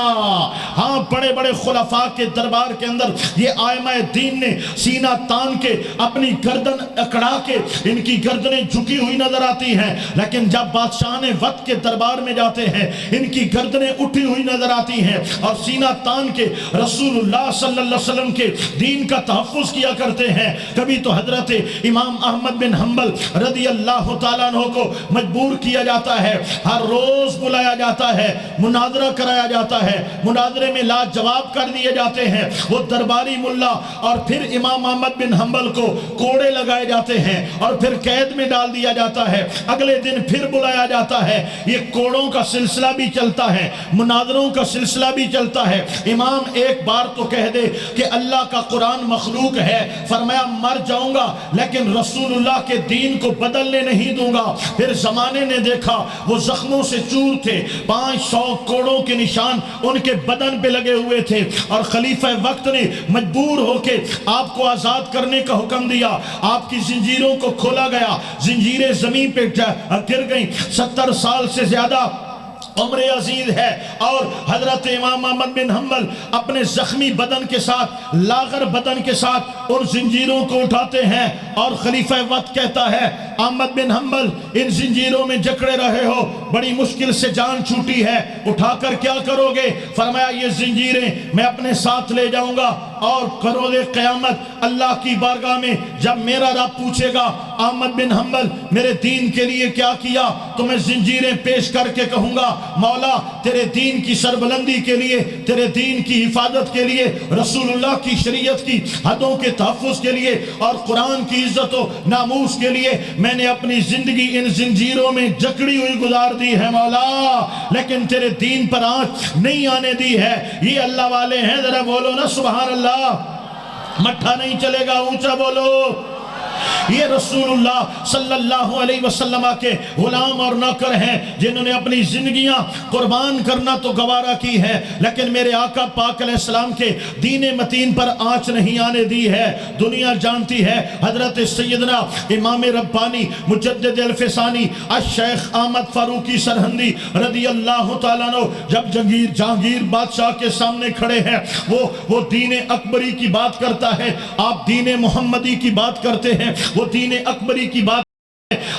ہاں بڑے بڑے خلفاء کے دربار کے اندر یہ آئمہ دین نے سینہ تان کے اپنی گردن اکڑا کے ان کی گردنیں جھکی ہوئی نظر آتی ہیں، لیکن جب بادشاہ نے وقت کے دربار میں جاتے ہیں ان کی گردنیں اٹھی ہوئی نظر آتی ہیں اور سینہ تان کے رسول اللہ صلی اللہ علیہ وسلم کے دین کا تحفظ کیا کرتے ہیں۔ کبھی تو حضرت امام احمد بن حنبل رضی اللہ تعالیٰ عنہ کو مجبور کیا جاتا ہے، ہر روز بلایا جاتا ہے، مناظرہ کرایا جاتا ہے، مناظرے میں لاجواب کر دیے جاتے ہیں وہ درباری ملا، اور پھر امام احمد بن حنبل کو کوڑے لگائے جاتے ہیں اور پھر قید میں ڈال دیا جاتا ہے۔ اگلے دن پھر بلایا جاتا ہے، یہ کوڑوں کا سلسلہ بھی چلتا ہے، مناظروں کا سلسلہ بھی چلتا ہے۔ امام ایک بار تو کہہ دے کہ اللہ کا قرآن مخلوق ہے، فرمایا مر جاؤں گا لیکن رسول اللہ کے دین کو بدلنے نہیں دوں گا۔ پھر زمانے نے دیکھا وہ زخموں سے چور تھے، 500 کوڑوں کے نشان ان کے بدن پہ لگے ہوئے تھے، اور خلیفہ وقت نے مجبور ہو کے آپ کو آزاد کرنے کا حکم دیا۔ آپ کی زنجیروں کو کھولا گیا، زنجیریں زمین پہ گر گئیں، 70 سال سے زیادہ عمر عزیز ہے، اور حضرت امام احمد بن حنبل اپنے زخمی بدن کے ساتھ، لاغر بدن کے ساتھ ان زنجیروں کو اٹھاتے ہیں، اور خلیفہ وقت کہتا ہے احمد بن حنبل ان زنجیروں میں جکڑے رہے ہو، بڑی مشکل سے جان چھوٹی ہے، اٹھا کر کیا کرو گے؟ فرمایا یہ زنجیریں میں اپنے ساتھ لے جاؤں گا، اور کروز قیامت اللہ کی بارگاہ میں جب میرا رب پوچھے گا احمد بن حنبل میرے دین کے لیے کیا کیا، تو میں زنجیریں پیش کر کے کہوں گا مولا تیرے دین کی سربلندی کے لیے، تیرے دین کی حفاظت کے لیے، رسول اللہ کی شریعت کی حدوں کے تحفظ کے لیے، اور قرآن کی عزت و ناموس کے لیے میں نے اپنی زندگی ان زنجیروں میں جکڑی ہوئی گزار دی ہے مولا، لیکن تیرے دین پر آنچ نہیں آنے دی ہے۔ یہ اللہ والے ہیں، ذرا بولو نا سبحان اللہ، مٹھا نہیں چلے گا، اونچا بولو۔ یہ رسول اللہ صلی اللہ علیہ وسلم کے غلام اور نوکر ہیں جنہوں نے اپنی زندگیاں قربان کرنا تو گوارا کی ہے، لیکن میرے آقا پاک علیہ السلام کے دین متین پر آنچ نہیں آنے دی ہے۔ دنیا جانتی ہے حضرت سیدنا امام ربانی مجدد الفسانی الشیخ احمد فاروقی سرہندی رضی اللہ تعالیٰ عنہ جب جہانگیر بادشاہ کے سامنے کھڑے ہیں، وہ دین اکبری کی بات کرتا ہے، آپ دین محمدی کی بات کرتے ہیں، وہ دین اکبری کی بات،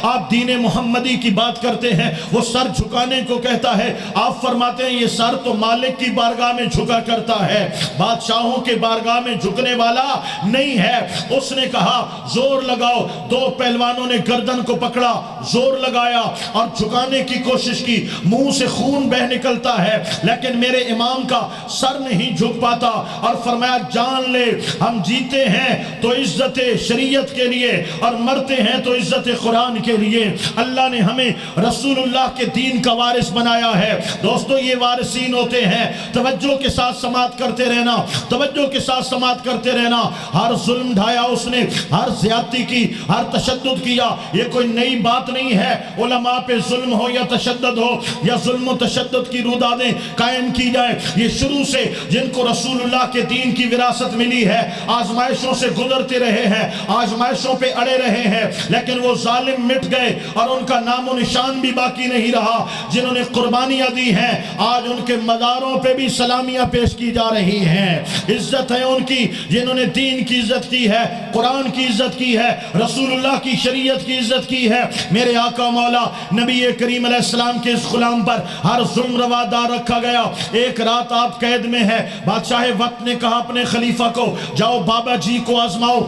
آپ دین محمدی کی بات کرتے ہیں، وہ سر جھکانے کو کہتا ہے، آپ فرماتے ہیں یہ سر تو مالک کی بارگاہ میں جھکا کرتا ہے، بادشاہوں کے بارگاہ میں جھکنے والا نہیں ہے۔ اس نے کہا زور لگاؤ، دو پہلوانوں نے گردن کو پکڑا، زور لگایا اور جھکانے کی کوشش کی، منہ سے خون بہ نکلتا ہے لیکن میرے امام کا سر نہیں جھک پاتا، اور فرمایا جان لے ہم جیتے ہیں تو عزت شریعت کے لیے اور مرتے ہیں تو عزت قرآن کے لیے۔ اللہ نے ہمیں رسول اللہ کے دین کا وارث بنایا ہے۔ دوستو یہ وارثین ہوتے ہیں، توجہ کے ساتھ سماعت کرتے رہنا، توجہ کے ساتھ سماعت کرتے رہنا۔ ہر ظلم ڈھایا اس نے، ہر زیادتی کی، ہر تشدد کیا، یہ کوئی نئی بات نہیں ہے۔ علماء پہ ظلم ہو یا تشدد ہو یا ظلم و تشدد کی رودادیں قائم کی جائیں، یہ شروع سے جن کو رسول اللہ کے دین کی وراثت ملی ہے آزمائشوں سے گزرتے رہے ہیں، آزمائشوں پہ اڑے رہے ہیں، لیکن وہ ظالم مٹ گئے اور ان کا نام و نشان بھی باقی نہیں رہا۔ جنہوں نے قربانیاں دی ہیں آج ان کے مزاروں پہ بھی سلامیاں پیش کی جا رہی ہیں۔ عزت ہے ان کی جنہوں نے دین کی عزت کی ہے، قرآن کی عزت کی ہے، رسول اللہ کی شریعت کی عزت کی ہے۔ میرے آقا مولا نبی کریم علیہ السلام کے اس غلام پر ہر ظلم روا دار رکھا گیا۔ ایک رات آپ قید میں ہے، بادشاہ وقت نے کہا اپنے خلیفہ کو جاؤ بابا جی کو آزماؤ،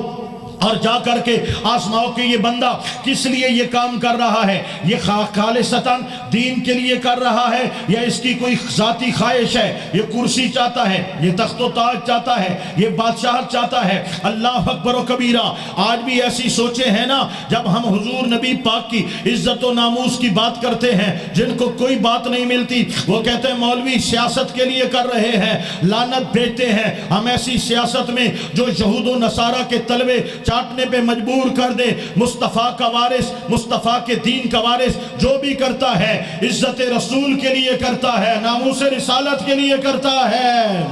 اور جا کر کے آزماؤ کہ یہ بندہ کس لیے یہ کام کر رہا ہے، یہ خالصتاً دین کے لیے کر رہا ہے یا اس کی کوئی ذاتی خواہش ہے، یہ کرسی چاہتا ہے، یہ تخت و تاج چاہتا ہے، یہ بادشاہت چاہتا ہے۔ اللہ اکبر و کبیرہ۔ آج بھی ایسی سوچیں ہیں نا، جب ہم حضور نبی پاک کی عزت و ناموس کی بات کرتے ہیں جن کو کوئی بات نہیں ملتی، وہ کہتے ہیں مولوی سیاست کے لیے کر رہے ہیں، لعنت بھیجتے ہیں۔ ہم ایسی سیاست میں جو یہود و نصارہ کے تلوے چاٹنے پہ مجبور کر دے، مصطفیٰ کا وارث، مصطفیٰ کے دین کا وارث جو بھی کرتا ہے عزت رسول کے لیے کرتا ہے، ناموس رسالت کے لیے کرتا ہے۔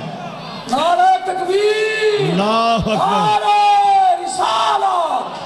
نعرہ تکبیر، اللہ اکبر، نعرہ رسالت،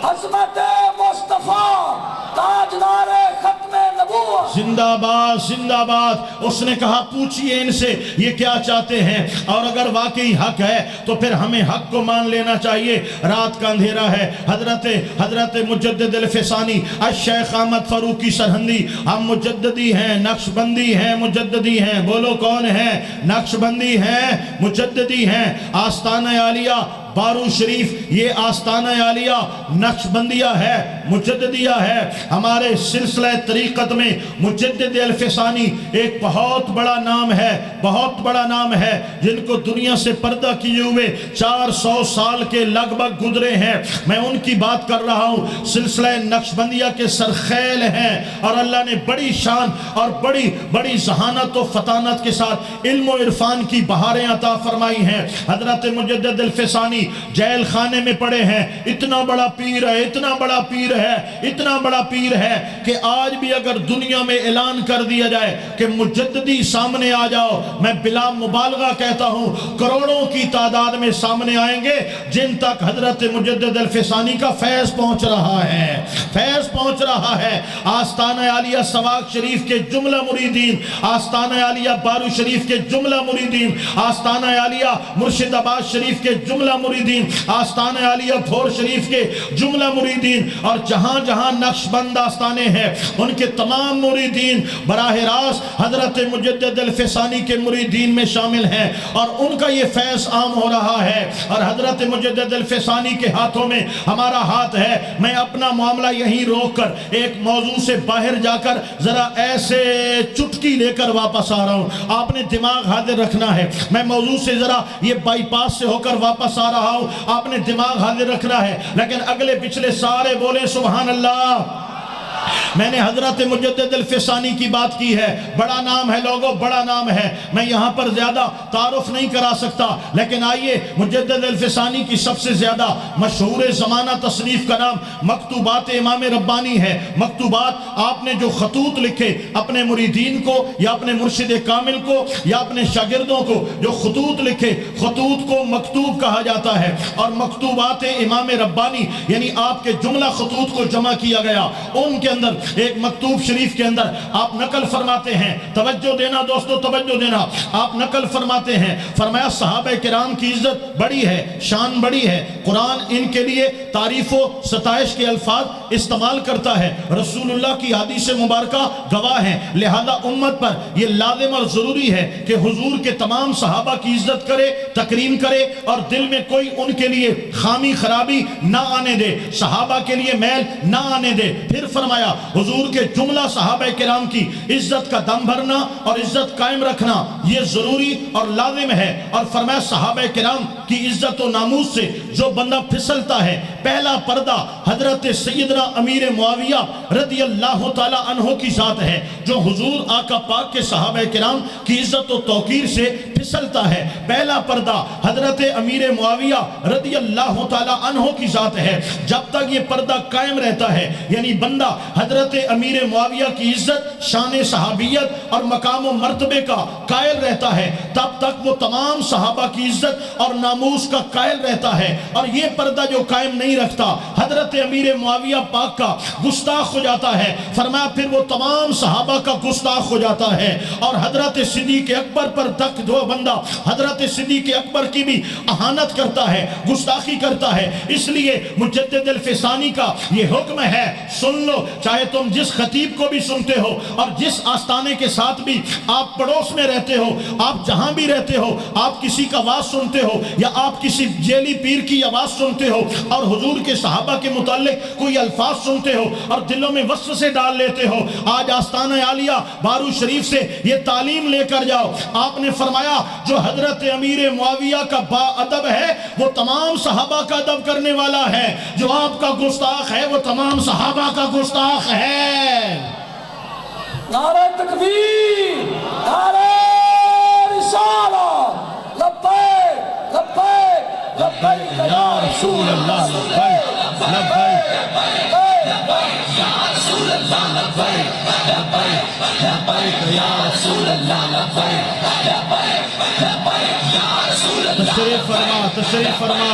عظمت مصطفیٰ، تاجدار ختم نبوت، زندہ باد زندہ باد۔ اس نے کہا پوچھئے ان سے یہ کیا چاہتے ہیں، اور اگر واقعی حق ہے تو پھر ہمیں حق کو مان لینا چاہیے۔ رات کا اندھیرا ہے، حضرت مجدد الفسانی الشیخ احمد فاروقی سرہندی، ہم مجددی ہیں، نقش بندی ہیں، مجددی ہیں، بولو کون ہیں؟ نقش بندی ہیں، مجددی ہیں۔ آستانہ عالیہ بارو شریف یہ آستانہ عالیہ نقش بندیہ ہے، مجددیہ ہے۔ ہمارے سلسلہ طریقت میں مجدد الفسانی ایک بہت بڑا نام ہے، بہت بڑا نام ہے، جن کو دنیا سے پردہ کیے ہوئے 400 سال کے لگ بھگ گزرے ہیں۔ میں ان کی بات کر رہا ہوں، سلسلہ نقش بندیہ کے سرخیل ہیں، اور اللہ نے بڑی شان اور بڑی ذہانت و فطانت کے ساتھ علم و عرفان کی بہاریں عطا فرمائی ہیں۔ حضرت مجدد الفسانی جیل خانے میں پڑے ہیں، اتنا بڑا پیر ہے، اتنا بڑا پیر ہے، اتنا بڑا پیر ہے کہ آج بھی اگر دنیا میں اعلان کر دیا جائے کہ مجددی سامنے آ جاؤ، میں بلا مبالغہ کہتا ہوں کروڑوں کی تعداد میں سامنے آئیں گے جن تک حضرت مجدد الفسانی کا فیض پہنچ رہا ہے، فیض پہنچ رہا ہے۔ آستانہ عالیہ سواق شریف کے جملہ مریدین، آستانہ عالیہ بارو شریف کے جملہ مریدین، آستانہ عالیہ مرشد آباد شریف کے جملہ مریدین، آستانہ عالیہ بھور شریف کے جملہ مریدین، اور جہاں جہاں نقش بند آستانے ہیں ان کے تمام مریدین براہ راست حضرت مجدد الفسانی کے مریدین میں شامل ہیں، اور ان کا یہ فیض عام ہو رہا ہے۔ اور حضرت مجدد الفسانی کے ہاتھوں میں ہمارا ہاتھ ہے۔ میں اپنا معاملہ یہیں روک کر ایک موضوع سے باہر جا کر ذرا ایسے چٹکی لے کر واپس آ رہا ہوں، آپ نے دماغ حاضر رکھنا ہے۔ میں موضوع سے ذرا یہ بائی پاس سے ہو کر واپس آ رہا ہوں، آپ نے دماغ حاضر رکھنا ہے، لیکن اگلے پچھلے سارے بولے سبحان اللہ۔ میں نے حضرت مجدد الفسانی کی بات کی ہے، بڑا نام ہے لوگوں، بڑا نام ہے، میں یہاں پر زیادہ تعارف نہیں کرا سکتا، لیکن آئیے مجدد الفسانی کی سب سے زیادہ مشہور زمانہ تصنیف کا نام مکتوبات امام ربانی ہے۔ مکتوبات آپ نے جو خطوط لکھے اپنے مریدین کو یا اپنے مرشد کامل کو یا اپنے شاگردوں کو، جو خطوط لکھے، خطوط کو مکتوب کہا جاتا ہے، اور مکتوبات امام ربانی یعنی آپ کے جملہ خطوط کو جمع کیا گیا، ان کے اندر ایک مکتوب شریف کے اندر آپ نقل فرماتے ہیں، توجہ دینا دوستو، توجہ دینا، آپ نقل فرماتے ہیں، فرمایا صحابہ کرام کی عزت بڑی ہے، شان بڑی ہے، قرآن ان کے لیے تعریف و ستائش کے الفاظ استعمال کرتا ہے، رسول اللہ کی حدیث مبارکہ گواہ ہیں، لہذا امت پر یہ لازم اور ضروری ہے کہ حضور کے تمام صحابہ کی عزت کرے، تکریم کرے، اور دل میں کوئی ان کے لیے خامی خرابی نہ آنے دے، صحابہ کے لیے میل نہ آنے دے۔ پھر فرمایا حضور کے جملہ صحابہ کرام کی عزت کا دم بھرنا اور عزت قائم رکھنا یہ ضروری اور لازم ہے، اور فرمایا صحابہ کرام کی عزت و ناموس سے جو بندہ پھسلتا ہے، پہلا پردہ حضرت سیدنا امیر معاویہ رضی اللہ تعالی عنہ کی ذات ہے، جو حضور آقا پاک کے صحابہ کرام کی عزت و توقیر سے پھسلتا ہے، پہلا پردہ حضرت امیر معاویہ رضی اللہ تعالی عنہ کی ذات ہے۔ جب تک یہ پردہ قائم رہتا ہے، یعنی بندہ حضرت امیر معاویہ کی عزت، شان صحابیت اور مقام و مرتبے کا قائل رہتا ہے، تب تک وہ تمام صحابہ کی عزت اور ناموس کا قائل رہتا ہے، اور یہ پردہ جو قائم نہیں رکھتا حضرت امیر معاویہ پاک کا گستاخ ہو جاتا ہے، فرمایا پھر وہ تمام صحابہ کا گستاخ ہو جاتا ہے، اور حضرت صدیق اکبر پر تک جو بندہ حضرت صدیق اکبر کی بھی اہانت کرتا ہے، گستاخی کرتا ہے۔ اس لیے مجدد الفسانی کا یہ حکم ہے، سن لو، چاہے تم جس خطیب کو بھی سنتے ہو اور جس آستانے کے ساتھ بھی آپ پڑوس میں رہتے ہو، آپ جہاں بھی رہتے ہو، آپ کسی کا آواز سنتے ہو یا آپ کسی جیلی پیر کی آواز سنتے ہو اور حضور کے صحابہ کے متعلق کوئی الفاظ سنتے ہو اور دلوں میں وسوسے ڈال لیتے ہو، آج آستانہ عالیہ بارو شریف سے یہ تعلیم لے کر جاؤ۔ آپ نے فرمایا جو حضرت امیر معاویہ کا با ادب ہے وہ تمام صحابہ کا ادب کرنے والا ہے، جو آپ کا گستاخ ہے وہ تمام صحابہ کا گستاخ ہے۔ نعرہ تکبیر، نعرہ رسالت، لبیک لبیک لبیک یا رسول اللہ، لبیک لبیک یا رسول اللہ، لبیک لبیک لبیک یا رسول اللہ، لبیک لبیک لبیک یا رسول اللہ۔ تشریف فرما، تشریف فرما،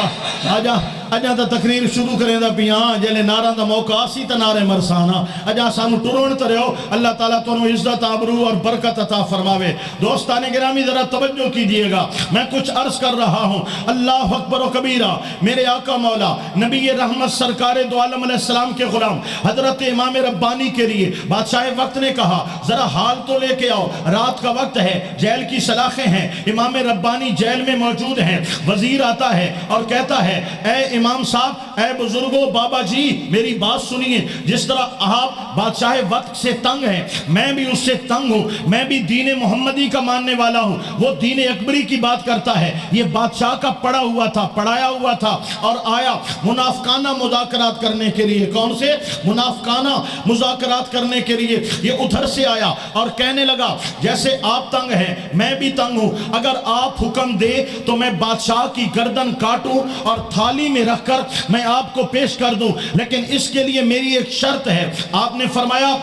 اجا تا تقریر شروع کریں دا پیاں جلے نعرہ دا موقع آسی تا نعرہ مرسانا، اجا سانو ٹرون تریو، اللہ تعالیٰ تو انہوں عزت آبرو اور برکت عطا فرماوے۔ دوستان گرامی ذرا توجہ کیجئے گا، میں کچھ عرض کر رہا ہوں۔ اللہ اکبر و کبیرہ، میرے آقا مولا نبی رحمت سرکار دو عالم علیہ السلام کے غلام حضرت امام ربانی کے لیے بادشاہ وقت نے کہا ذرا حال تو لے کے آؤ، رات کا وقت ہے، جیل کی سلاخیں ہیں، امام ربانی جیل میں موجود ہیں۔ وزیر آتا ہے اور کہتا ہے اے امام صاحب، اے بزرگوں، بابا جی میری بات سنیے، جس طرح آپ بادشاہ وقت سے تنگ ہیں میں بھی اس سے تنگ ہوں، میں بھی دین محمدی کا ماننے والا ہوں، وہ دین اکبری کی بات کرتا ہے۔ یہ بادشاہ کا پڑھا ہوا تھا، پڑھایا ہوا تھا، اور آیا منافقانہ مذاکرات کرنے کے لیے۔ کون سے منافقانہ مذاکرات کرنے کے لیے یہ ادھر سے آیا اور کہنے لگا جیسے آپ تنگ ہیں میں بھی تنگ ہوں، اگر آپ حکم دے تو میں بادشاہ کی گردن کاٹوں اور تھالی میں رکھ کر میں آپ کو پیش کر دوں، لیکن اس کے لیے میری ایک شرط ہے۔ آپ نے فرمایا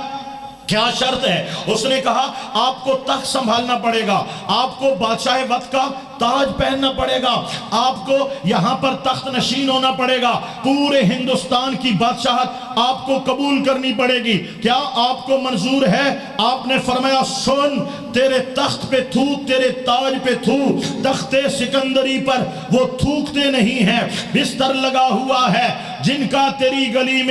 کیا شرط ہے؟ اس نے کہا آپ کو تخت سنبھالنا پڑے گا، آپ کو بادشاہ وقت کا تاج پہننا پڑے گا، آپ کو یہاں پر تخت نشین ہونا پڑے گا، پورے ہندوستان کی بادشاہت آپ کو قبول کرنی پڑے گی، کیا آپ کو منظور ہے؟ آپ نے فرمایا سن، تیرے تخت پہ تھوک، تیرے تاج پہ تھوک، تخت سکندری پر وہ تھوکتے نہیں ہیں، بستر لگا ہوا ہے جن کا تیری گلی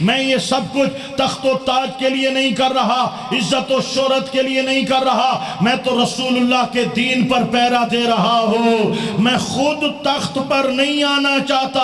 میں یہ سب کچھ تخت و تاج کے لیے نہیں کر رہا، عزت و شہرت کے لیے نہیں کر رہا، میں تو رسول اللہ کے دین پر پیرا دے رہا رہا ہو، میں خود تخت پر نہیں آنا چاہتا،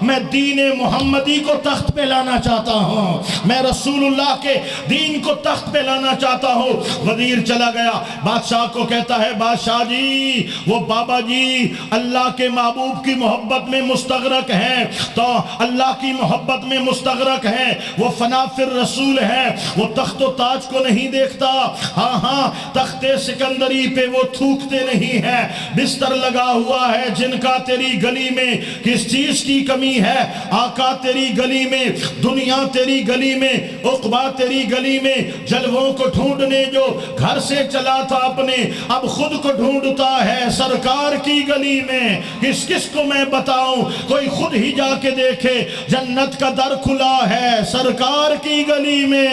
میں دین محمدی کو تخت پہ لانا چاہتا ہوں، میں رسول اللہ کے دین کو تخت پہ لانا چاہتا ہوں۔ وزیر چلا گیا، بادشاہ کو کہتا ہے بادشاہ جی وہ بابا جی اللہ کے محبوب کی محبت میں مستغرق ہیں، تو اللہ کی محبت میں مستغرق ہیں، وہ فنا فی الرسول ہے، وہ تخت و تاج کو نہیں دیکھتا، ہاں ہاں تخت سکندری پہ وہ تھوکتے نہیں ہیں، بستر لگا ہوا ہے جن کا تیری گلی میں کس چیز کی کمی ہے، آقا تیری گلی میں، دنیا تیری گلی میں، عقبہ تیری گلی میں، جلووں کو ڈھونڈنے جو گھر سے چلا تھا اپنے اب خود کو ڈھونڈتا ہے سرکار کی گلی میں، کس کس کو میں بتاؤں، کوئی خود ہی جا کے دیکھے جنت کا در کھلا ہے سرکار کی گلی میں۔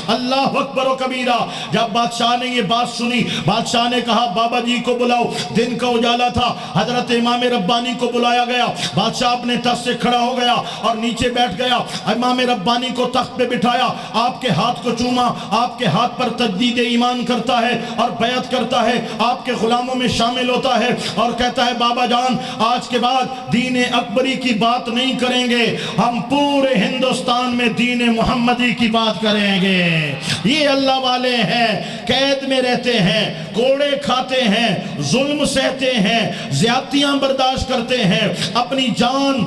اللہ اکبر و کبیرہ۔ جب بادشاہ نے یہ بات سنی، بادشاہ نے کہا بابا جی کو بلاؤ، دن کا اجالا تھا، حضرت امام ربانی کو بلایا گیا، بادشاہ اپنے تخت سے کھڑا ہو گیا اور نیچے بیٹھ گیا، امام ربانی کو تخت پہ بٹھایا، آپ کے ہاتھ کو چوما، آپ کے ہاتھ پر تجدید ایمان کرتا ہے اور بیعت کرتا ہے، آپ کے غلاموں میں شامل ہوتا ہے اور کہتا ہے بابا جان آج کے بعد دین اکبری کی بات نہیں کریں گے، ہم پورے ہندوستان میں دین محمدی کی بات کریں گے۔ یہ اللہ والے ہیں، قید میں رہتے ہیں، کوڑے کھاتے ہیں، ظلم سہتے ہیں، زیادتیاں برداشت کرتے ہیں، اپنی جان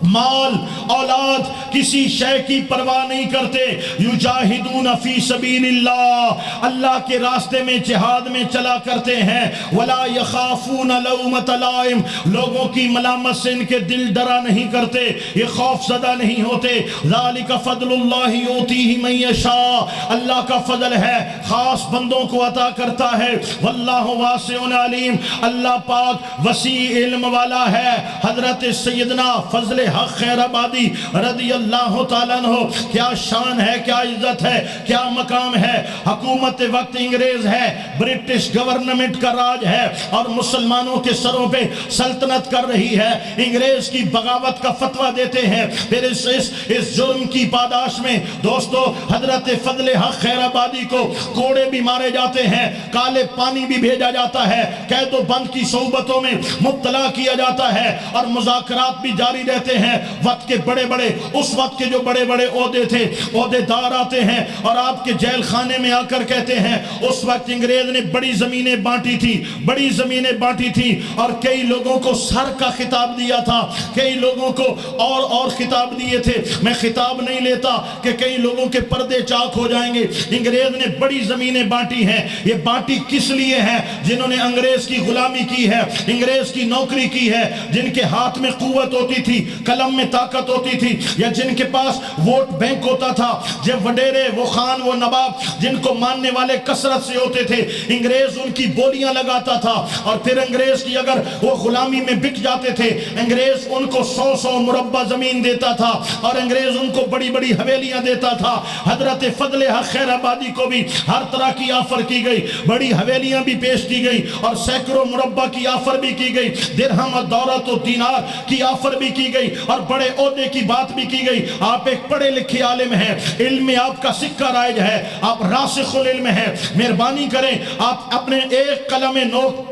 مال اولاد کسی شے کی پرواہ نہیں کرتے، یجاہدون فی سبیل اللہ، اللہ کے راستے میں جہاد میں چلا کرتے ہیں، ولا یخافون لومۃ لائم، لوگوں کی ملامت سے ان کے دل ڈرا نہیں کرتے، یہ خوف زدہ نہیں ہوتے، ذالک فضل اللہ یؤتیہ من یشاء، اللہ کا فضل ہے خاص بندوں کو عطا کرتا ہے، واللہ واسع علیم، اللہ پاک وسیع علم والا ہے۔ حضرت سیدنا فضل حق خیر آبادی رضی اللہ تعالیٰ عنہ، کیا شان ہے، کیا عزت ہے، کیا مقام ہے، حکومت وقت انگریز ہے، برٹش گورنمنٹ کا راج ہے اور مسلمانوں کے سروں پہ سلطنت کر رہی ہے، انگریز کی بغاوت کا فتویٰ دیتے ہیں، پھر اس جرم کی پاداش میں دوستو حضرت فضل حق خیر آبادی کو کوڑے بھی مارے جاتے ہیں، کالے پانی بھی بھیجا جاتا ہے، قید و بند کی صحبتوں میں مبتلا کیا جاتا ہے اور مذاکرات بھی جاری رہتے ہیں۔ وقت کے بڑے بڑے اس وقت کے جو بڑے بڑے عہدے تھے، عہدے دار آتے ہیں اور آپ کے جیل خانے میں آ کر کہتے ہیں اس وقت انگریز نے بڑی زمینیں بانٹی تھی، بڑی زمینیں بانٹی تھی اور کئی لوگوں کو سر کا خطاب دیا تھا، کئی لوگوں کو اور خطاب دیے تھے، میں خطاب نہیں لیتا کہ کئی لوگوں کے پردے چاک ہو جائیں گے، انگریز نے بڑی زمینیں بانٹی ہیں، یہ بانٹی کس لیے ہیں؟ جنہوں نے انگریز کی غلامی کی ہے، انگریز کی نوکری کی ہے، جن کے ہاتھ میں قوت ہوتی تھی، قلم میں طاقت ہوتی تھی، یا جن کے پاس ووٹ بینک ہوتا تھا، جب وڈیرے وہ خان وہ نواب جن کو ماننے والے کثرت سے ہوتے تھے، انگریز ان کی بولیاں لگاتا تھا اور پھر انگریز کی اگر وہ غلامی میں بک جاتے تھے، انگریز ان کو 100 مربع زمین دیتا تھا اور انگریز ان کو بڑی بڑی حویلیاں دیتا تھا۔ حضرت فضل حق خیر آبادی کو بھی ہر طرح کی آفر کی گئی، بڑی حویلیاں بھی پیش کی گئی اور سینکڑوں مربع کی آفر بھی کی گئی، درہم اور دولت و دینار کی آفر بھی کی گئی اور بڑے عہدے کی بات بھی کی گئی۔ آپ ایک پڑھے لکھے عالم ہیں، علم میں آپ کا سکہ رائج ہے، آپ راسخ العلم ہیں، مہربانی کریں آپ اپنے ایک قلم نوٹ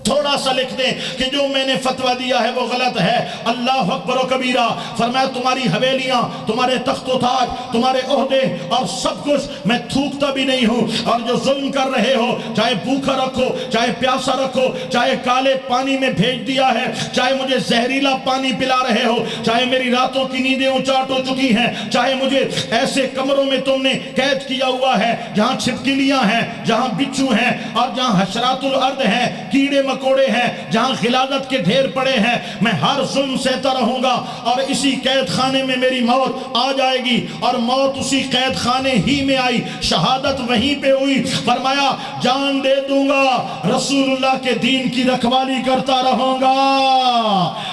تھوڑا سا لکھ دیں کہ جو میں نے فتویٰ دیا ہے وہ غلط ہے۔ اللہ اکبر و کبیرہ۔ فرمایا تمہاری حویلیاں، تمہارے تخت و تاج، تمہارے عہدے اور سب کچھ میں تھوکتا بھی نہیں ہوں، اور جو ظلم کر رہے ہو چاہے بھوکا رکھو، چاہے پیاسا رکھو، چاہے کالے پانی میں بھیج دیا ہے، چاہے مجھے زہریلا پانی پلا رہے ہو، چاہے میری راتوں کی نیندیں اچاٹ ہو چکی ہیں، چاہے مجھے ایسے کمروں میں تم نے قید کیا ہوا ہے جہاں چھپکلیاں ہیں، جہاں بچھو ہیں اور جہاں حشرات الارض ہیں، کیڑے مکوڑے ہیں، جہاں غلاظت کے ڈھیر پڑے ہیں، میں ہر ظلم سہتا رہوں گا اور اسی قید خانے میں میری موت آ جائے گی، اور موت اسی قید خانے ہی میں آئی، شہادت وہیں پہ ہوئی۔ فرمایا جان دے دوں گا، رسول اللہ کے دین کی رکھوالی کرتا رہوں گا۔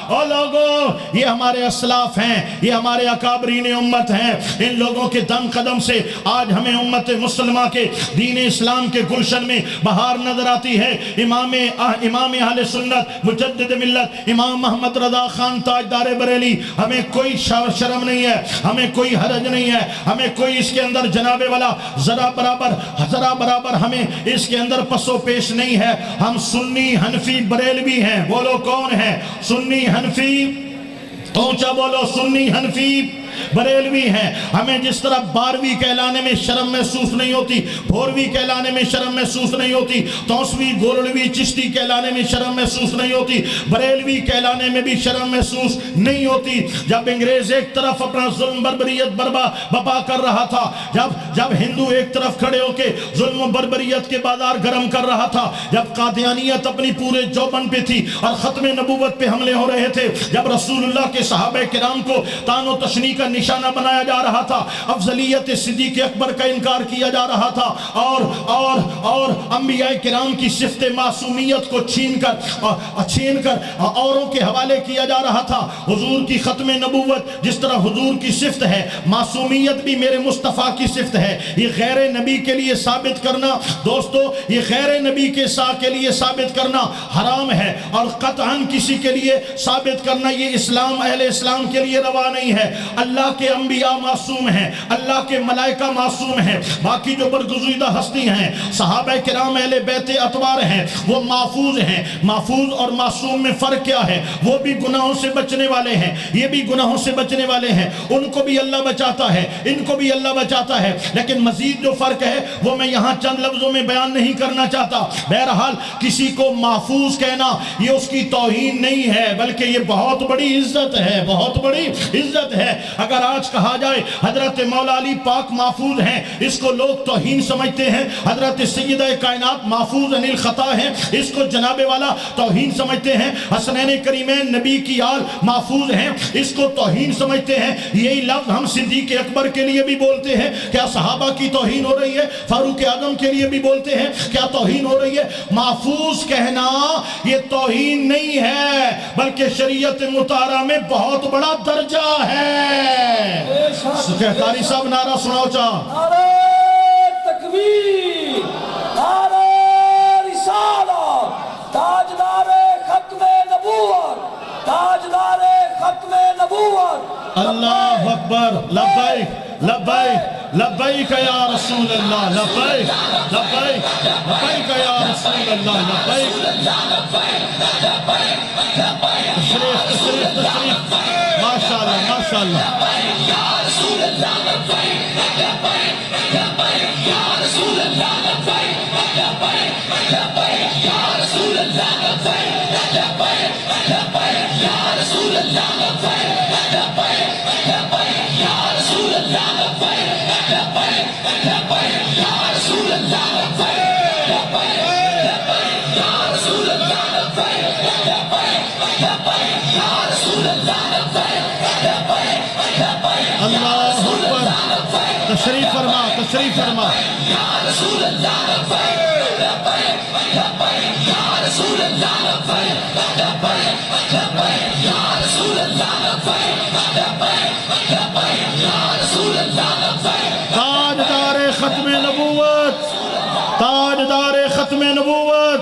اور لوگوں یہ ہمارے اسلاف ہیں، یہ ہمارے اکابرین امت ہیں، ان لوگوں کے دم قدم سے آج ہمیں امت مسلمہ کے دین اسلام کے گلشن میں بہار نظر آتی ہے۔ امام اہل سنت مجدد ملت امام محمد رضا خان تاجدار بریلی، ہمیں کوئی شرم نہیں ہے، ہمیں کوئی حرج نہیں ہے، ہمیں کوئی اس کے اندر جناب والا ذرا برابر ہمیں اس کے اندر پس و پیش نہیں ہے۔ ہم سنی حنفی بریلوی ہیں، بولو کون ہیں؟ سنی حنفی، اونچا بولو، سنی حنفی بریلوی ہیں۔ ہمیں جس طرح 12ویں کہلانے میں شرم محسوس نہیں ہوتی، 14ویں کہلانے میں شرم محسوس نہیں ہوتی، 33ویں گولڑوی چشتی کہلانے میں شرم محسوس نہیں ہوتی، بریلوی کہلانے میں بھی شرم محسوس نہیں ہوتی۔ جب انگریز ایک طرف اپنا ظلم بربریت برپا کر رہا تھا، جب ہندو ایک طرف کھڑے ہو کے ظلم و بربریت کے بازار گرم کر رہا تھا، جب قادیانیت اپنی پورے جوبن پہ تھی اور ختم نبوت پہ حملے ہو رہے تھے، جب رسول اللہ کے صحابہ کرام کو طعن و تشنیع کا نشانہ بنایا جا رہا تھا، افضلیت صدیق اکبر کا انکار کیا جا رہا تھا، اور انبیاء کرام کی صفت معصومیت کو چھین کر اوروں کے حوالے کیا جا رہا تھا۔ حضور کی ختم نبوت جس طرح حضور کی صفت ہے، معصومیت بھی میرے مصطفیٰ کی صفت ہے۔ یہ غیر نبی کے لیے ثابت کرنا دوستو، یہ غیر نبی کے لیے ثابت کرنا حرام ہے، اور قطعاً کسی کے لیے ثابت کرنا یہ اہل اسلام کے لیے روا نہیں ہے۔ اللہ کے انبیاء معصوم ہیں، اللہ کے ملائکہ معصوم ہیں، باقی جو برگزیدہ ہستی ہیں صحابہ کرام اہل بیت اطوار ہیں، وہ محفوظ ہیں۔ محفوظ اور معصوم میں فرق کیا ہے؟ وہ بھی گناہوں سے بچنے والے ہیں، یہ بھی گناہوں سے بچنے والے ہیں، ان کو بھی اللہ بچاتا ہے، ان کو بھی اللہ بچاتا ہے، لیکن مزید جو فرق ہے وہ میں یہاں چند لفظوں میں بیان نہیں کرنا چاہتا۔ بہرحال کسی کو محفوظ کہنا یہ اس کی توہین نہیں ہے، بلکہ یہ بہت بڑی عزت ہے، بہت بڑی عزت ہے۔ اگر آج کہا جائے حضرت مولا علی پاک محفوظ ہیں، اس کو لوگ توہین سمجھتے ہیں۔ حضرت سیدہ کائنات محفوظ عن الخطا ہیں، اس کو جناب والا توہین سمجھتے ہیں۔ حسنین کریمین نبی کی آل محفوظ ہیں، اس کو توہین سمجھتے ہیں۔ یہی لفظ ہم صدیق اکبر کے لیے بھی بولتے ہیں، کیا صحابہ کی توہین ہو رہی ہے؟ فاروق اعظم کے لیے بھی بولتے ہیں، کیا توہین ہو رہی ہے؟ محفوظ کہنا یہ توہین نہیں ہے، بلکہ شریعت مطہرہ میں بہت بڑا درجہ ہے۔ قاری صاحب نعرہ سناؤ چاہ۔ نعرہ تکبیر، نعرہ رسالت، تاجدار ختم نبوت، تاجدار ختم نبوت۔ اللہ اکبر، لبیک لبیک لبیک یا رسول اللہ، لبیک لبیک لبیک یا رسول اللہ، لبیک۔ تشریف ماشاءاللہ ماشاءاللہ۔ اللہ اکبر، تشریف فرما، تشریف فرما۔ تاجدار ختم نبوت، تاجدار ختم نبوت،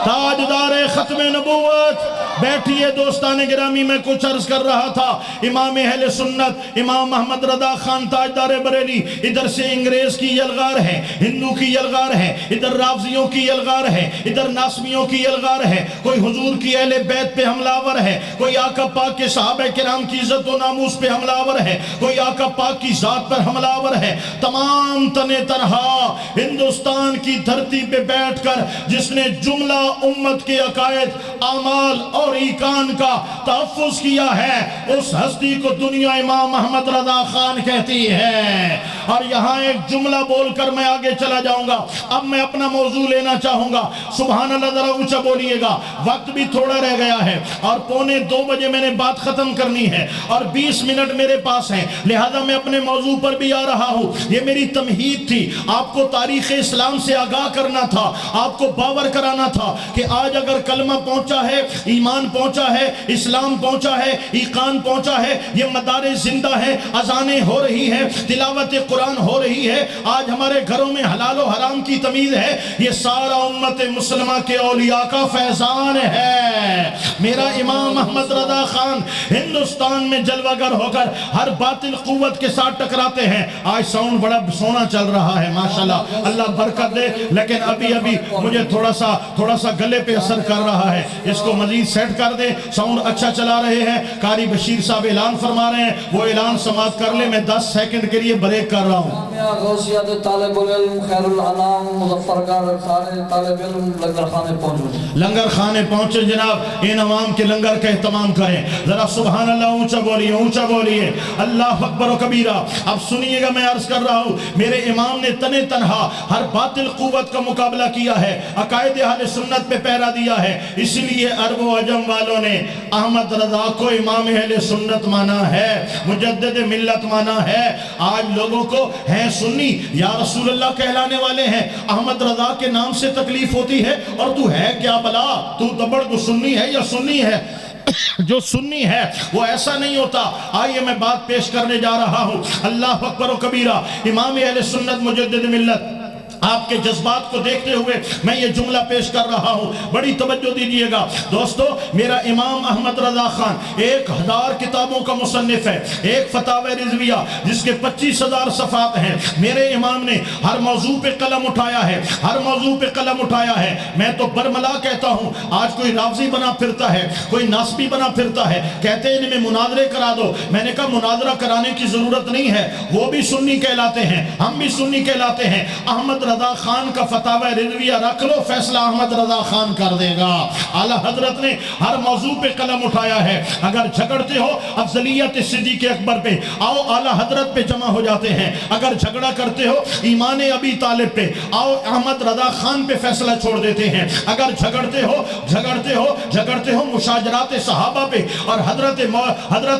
تاجدار ختم نبوت۔ بیٹھیے دوستان گرامی، میں کچھ عرض کر رہا تھا۔ امام اہل سنت امام محمد رضا خان تاجدار بریلی، ادھر سے انگریز کی یلغار ہے، ہندو کی یلغار ہے، ادھر رافضیوں کی یلغار ہے، ادھر ناسمیوں کی یلغار ہے، کوئی حضور کی اہل بیت پہ حملہ آور ہے، کوئی آقا پاک کے صحابہ کرام کی عزت و ناموس پہ حملہ آور ہے، کوئی آقا پاک کی ذات پر حملہ آور ہے۔ تمام تنے تنہا ہندوستان کی دھرتی پہ بیٹھ کر جس نے جملہ امت کے عقائد، اعمال اور ایقان کا تحفظ کیا ہے، اس ہستی کو دنیا امام محمد رضا خان کہتی ہے۔ اور یہاں ایک جملہ بول کر میں آگے چلا جاؤں گا۔ اب میں اپنا موضوع لینا چاہوں گا، سبحان اللہ ذرا اونچا بولیے گا، وقت بھی تھوڑا رہ گیا ہے اور 1:45 بجے میں نے بات ختم کرنی ہے اور 20 منٹ میرے پاس ہیں، لہذا میں اپنے موضوع پر بھی آ رہا ہوں۔ یہ میری تمہید تھی، آپ کو تاریخ اسلام سے آگاہ کرنا تھا، آپ کو باور کرانا تھا کہ آج اگر کلمہ پہنچا ہے، ایمان پہنچا ہے، اسلام پہنچا ہے، ایقان پہنچا ہے، یہ مدار زندہ ہے، اذانیں ہو رہی ہیں، تلاوت قرآن ہو رہی ہے، آج ہمارے گھروں میں حلال و حرام کی تمیز ہے، یہ سارا امت مسلمہ کے اولیاء کا فیضان ہے۔ میرا امام احمد رضا خان ہندوستان میں جلوہ گر ہو کر ہر باطل قوت کے ساتھ ٹکراتے ہیں۔ آج ساؤنڈ بڑا سونا چل رہا ہے ماشاءاللہ، اللہ برکت دے، لیکن ابھی مجھے تھوڑا سا گلے پہ اثر کر رہا ہے، اس کو مزید سیٹ کر دے۔ ساؤنڈ اچھا چلا رہے ہیں، قاری بشیر صاحب اعلان فرما رہے ہیں، وہ اعلان سماعت کر لے، میں 10 سیکنڈ کے لیے بریک کر رہا ہوں۔ جامعہ غوثیت طالب العلم خیر الانام مظفرگڑھ خانے طالب علم لنگر خانے پہنچو، لنگر خانے پہنچے جناب، ان عوام کے لنگر کا اہتمام کریں، ذرا سبحان اللہ اونچا بولیے، اونچا بولیے، اللہ اکبر و کبیرہ۔ اب سنیے گا، میں عرض کر رہا ہوں، میرے امام نے تنے تنہا ہر باطل قوت کا مقابلہ کیا ہے، عقائد اہل سنت پہ پہرا دیا ہے، اس لیے عرب و عجم والوں نے احمد رضا کو امام اہل سنت مانا ہے، مجدد ملت مانا ہے۔ آج لوگوں کو ہیں سنی یا رسول اللہ کہلانے والے ہیں، احمد رضا کے نام سے تکلیف ہوتی ہے، اور تو ہے کیا بلا، تو دبڑ کو سنی ہے یا سنی ہے؟ جو سنی ہے وہ ایسا نہیں ہوتا۔ آئیے میں بات پیش کرنے جا رہا ہوں، اللہ اکبر و کبیرہ۔ امام اہل سنت مجدد ملت، آپ کے جذبات کو دیکھتے ہوئے میں یہ جملہ پیش کر رہا ہوں، بڑی توجہ دیجئے گا دوستو۔ میرا امام احمد رضا خان 1000 کتابوں کا مصنف ہے، ایک فتاوی رضویہ جس کے 25,000 صفحات ہیں۔ میرے امام نے ہر موضوع پہ قلم اٹھایا ہے، ہر موضوع پہ قلم اٹھایا ہے۔ میں تو برملا کہتا ہوں، آج کوئی رافضی بنا پھرتا ہے، کوئی ناسبی بنا پھرتا ہے، کہتے ہیں ان میں مناظرے کرا دو۔ میں نے کہا مناظرہ کرانے کی ضرورت نہیں ہے، وہ بھی سنی کہلاتے ہیں، ہم بھی سنی کہلاتے ہیں۔ احمد رضا خان کا فتاوی رضویہ رکھ لو، فیصلہ احمد رضا خان کر دے گا۔ اعلیٰ حضرت نے ہر موضوع پہ قلم اٹھایا ہے۔ اگر جھگڑتے ہو افضلیت صدیق اکبر پہ، آؤ اعلیٰ حضرت پہ جمع ہو جاتے ہیں۔ اگر جھگڑا کرتے ہو ایمان ابی طالب پہ، آؤ احمد رضا خان پہ فیصلہ چھوڑ دیتے ہیں۔ اگر جھگڑتے ہو مشاجرات صحابہ پہ، اور حضرت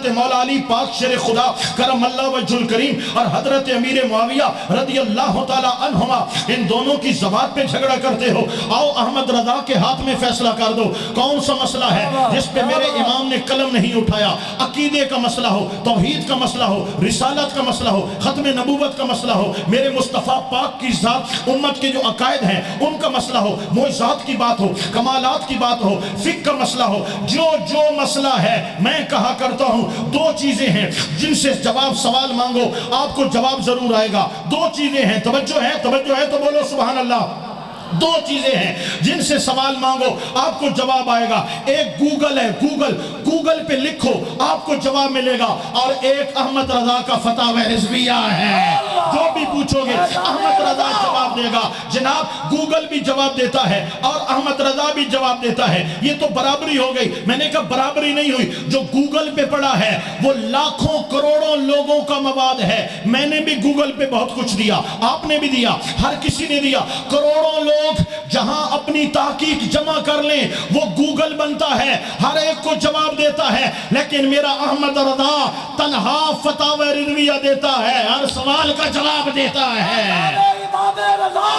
مولا علی پاک شیر خدا کرم اللہ وجہ الکریم اور حضرت امیر معاویہ رضی اللہ تعالی عنہما، ان دونوں کی ذوات پہ جھگڑا کرتے ہو، آؤ احمد رضا کے ہاتھ میں فیصلہ کر دو۔ کون سا مسئلہ ہے جس پہ میرے امام نے قلم نہیں اٹھایا؟ عقیدے کا مسئلہ ہو، توحید کا مسئلہ ہو، رسالت کا مسئلہ ہو، ختم نبوت کا مسئلہ ہو، میرے مصطفیٰ پاک کی ذات، امت کے جو عقائد ہیں ان کا مسئلہ ہو، معجزات کی بات ہو، کمالات کی بات ہو، فقہ کا مسئلہ ہو، جو مسئلہ ہے، میں کہا کرتا ہوں 2 چیزیں ہیں جن سے سوال مانگو آپ کو جواب ضرور آئے گا۔ 2 چیزیں ہیں، توجہ ہے تو بولو سبحان اللہ۔ 2 چیزیں ہیں جن سے سوال مانگو آپ کو جواب آئے گا۔ ایک گوگل ہے، گوگل پہ لکھو آپ کو جواب ملے گا، اور ایک احمد رضا کا فتاوی رضویہ ہے، جو بھی پوچھو گے احمد رضا جواب دے گا۔ جناب گوگل بھی جواب دیتا ہے اور احمد رضا بھی جواب دیتا ہے، یہ تو برابری ہو گئی۔ میں نے کہا برابری نہیں ہوئی، جو گوگل پہ پڑا ہے وہ لاکھوں کروڑوں لوگوں کا مواد ہے۔ میں نے بھی گوگل پہ بہت کچھ دیا، آپ نے بھی دیا، ہر کسی نے دیا۔ کروڑوں لوگ جہاں اپنی تحقیق جمع کر لیں وہ گوگل بنتا ہے، ہر ایک کو جواب دیتا ہے، لیکن میرا احمد رضا تنہا فتاوی رضویہ دیتا ہے، ہر سوال کا جواب دیتا ہے۔ امام رضا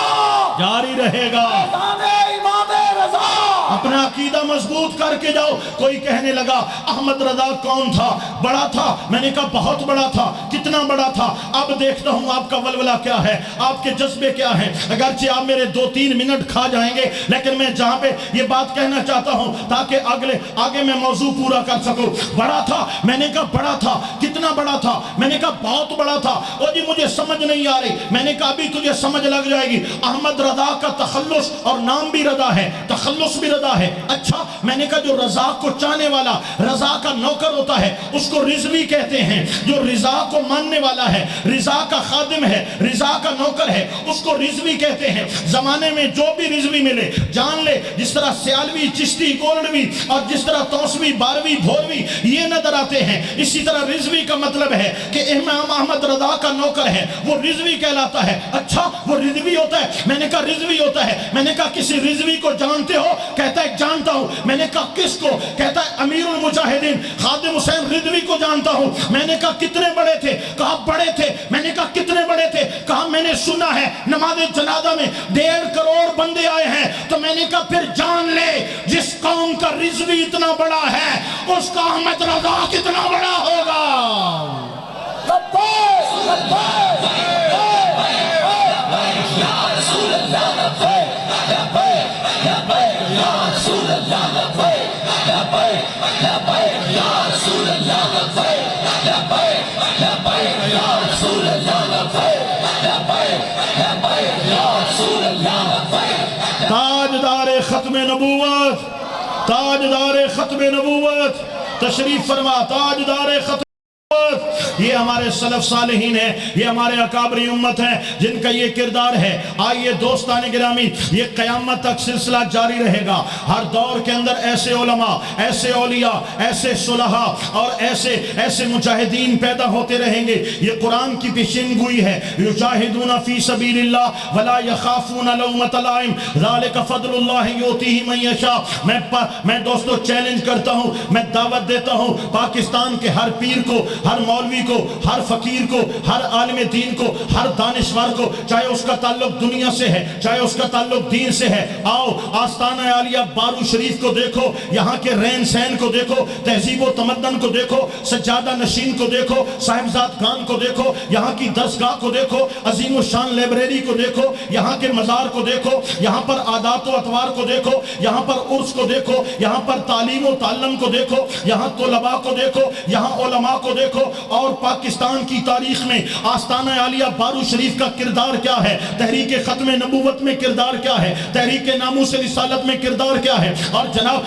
جاری رہے گا، امام رضا اپنا عقیدہ مضبوط کر کے جاؤ۔ کوئی کہنے لگا احمد رضا کون تھا؟ بڑا تھا۔ میں نے کہا بہت بڑا تھا۔ کتنا بڑا تھا؟ اب دیکھتا ہوں آپ کا ولولہ کیا ہے، آپ کے جذبے کیا ہیں۔ اگرچہ آپ میرے 2-3 منٹ کھا جائیں گے، لیکن میں جہاں پہ یہ بات کہنا چاہتا ہوں تاکہ آگے میں موضوع پورا کر سکوں۔ بڑا تھا، میں نے کہا بڑا تھا۔ کتنا بڑا تھا؟ میں نے کہا بہت بڑا تھا۔ اور جی مجھے سمجھ نہیں آ رہی۔ میں نے کہا ابھی تجھے سمجھ لگ جائے گی۔ احمد رضا کا تخلص، اور نام بھی رضا ہے، تخلص بھی رضا ہے۔ اچھا، میں نے کہا جو رضا کو چاہنے والا، رضا کا نوکر ہوتا ہے، اس کو رضوی کہتے ہیں۔ جو رضا کو ماننے والا ہے، رضا کا خادم ہے، رضا کا نوکر ہے، اس کو رضوی کہتے ہیں۔ زمانے میں جو بھی رضوی ملے جان لے، جس طرح سیالوی، چشتی، گولڈوی، اور جس طرح توسوی، باروی، بھوروی یہ نظر آتے ہیں، اسی طرح رضوی کا مطلب ہے کہ امام احمد رضا کا نوکر ہے، وہ رضوی کہلاتا ہے۔ اچھا، وہ رضوی ہوتا ہے؟ میں نے کہا رضوی ہوتا ہے۔ میں نے کہا کسی رضوی کو جانتے ہو؟ کہتا ہے جانتا ہوں۔ میں نے کہا کس کو؟ کہتا ہے امیر المجاہدین خادم حسین رضوی کو جانتا ہوں۔ میں نے کہا کتنے بڑے تھے؟ کہا بڑے تھے۔ میں نے کہا کتنے بڑے تھے؟ کہا میں نے سنا ہے نماز جنازہ میں 1.5 کروڑ بندے آئے ہیں۔ تو میں نے کہا پھر جان لے، جس قوم کا رضوی اتنا بڑا ہے اس کا احمد رضا کتنا بڑا ہوگا۔ لبیک لبیک ختم نبوت، تاجدار ختم نبوت، تشریف فرما تاجدار ختم نبوت۔ یہ ہمارے سلف صالحین ہیں، یہ ہمارے اکابری امت ہیں جن کا یہ کردار ہے۔ آئیے دوستان گرامی، یہ قیامت تک سلسلہ جاری رہے گا۔ ہر دور کے اندر ایسے علماء، ایسے اولیاء، ایسے صلحاء اور ایسے مجاہدین پیدا ہوتے رہیں گے۔ یہ قرآن کی پیشین گوئی ہے، یجاہدون فی سبیل اللہ ولا یخافون لومۃ لائم ذالک فضل اللہ یؤتیہ من یشاء۔ میں دوستو چیلنج کرتا ہوں، میں دعوت دیتا ہوں پاکستان کے ہر پیر کو، ہر مولوی کو، ہر فقیر کو، ہر عالم دین کو، ہر دانشور کو، چاہے اس کا تعلق دنیا سے ہے، چاہے اس کا تعلق دین سے ہے، آؤ آستانہ عالیہ بارو شریف کو دیکھو، یہاں کے رہن سہن کو دیکھو، تہذیب و تمدن کو دیکھو، سجادہ نشین کو دیکھو، صاحبزاد خان کو دیکھو، یہاں کی درسگاہ کو دیکھو، عظیم الشان لائبریری کو دیکھو، یہاں کے مزار کو دیکھو، یہاں پر عادات و اطوار کو دیکھو، یہاں پر عرس کو دیکھو، یہاں پر تعلیم و تعلم کو دیکھو، یہاں طلباء کو دیکھو، یہاں علماء کو دیکھو۔ اور پاکستان کی تاریخ میں آستانہ عالیہ بارو شریف کا کردار کیا ہے، تحریک ختم نبوت میں کردار کیا ہے، تحریک ناموس رسالت میں کردار کیا ہے، اور جناب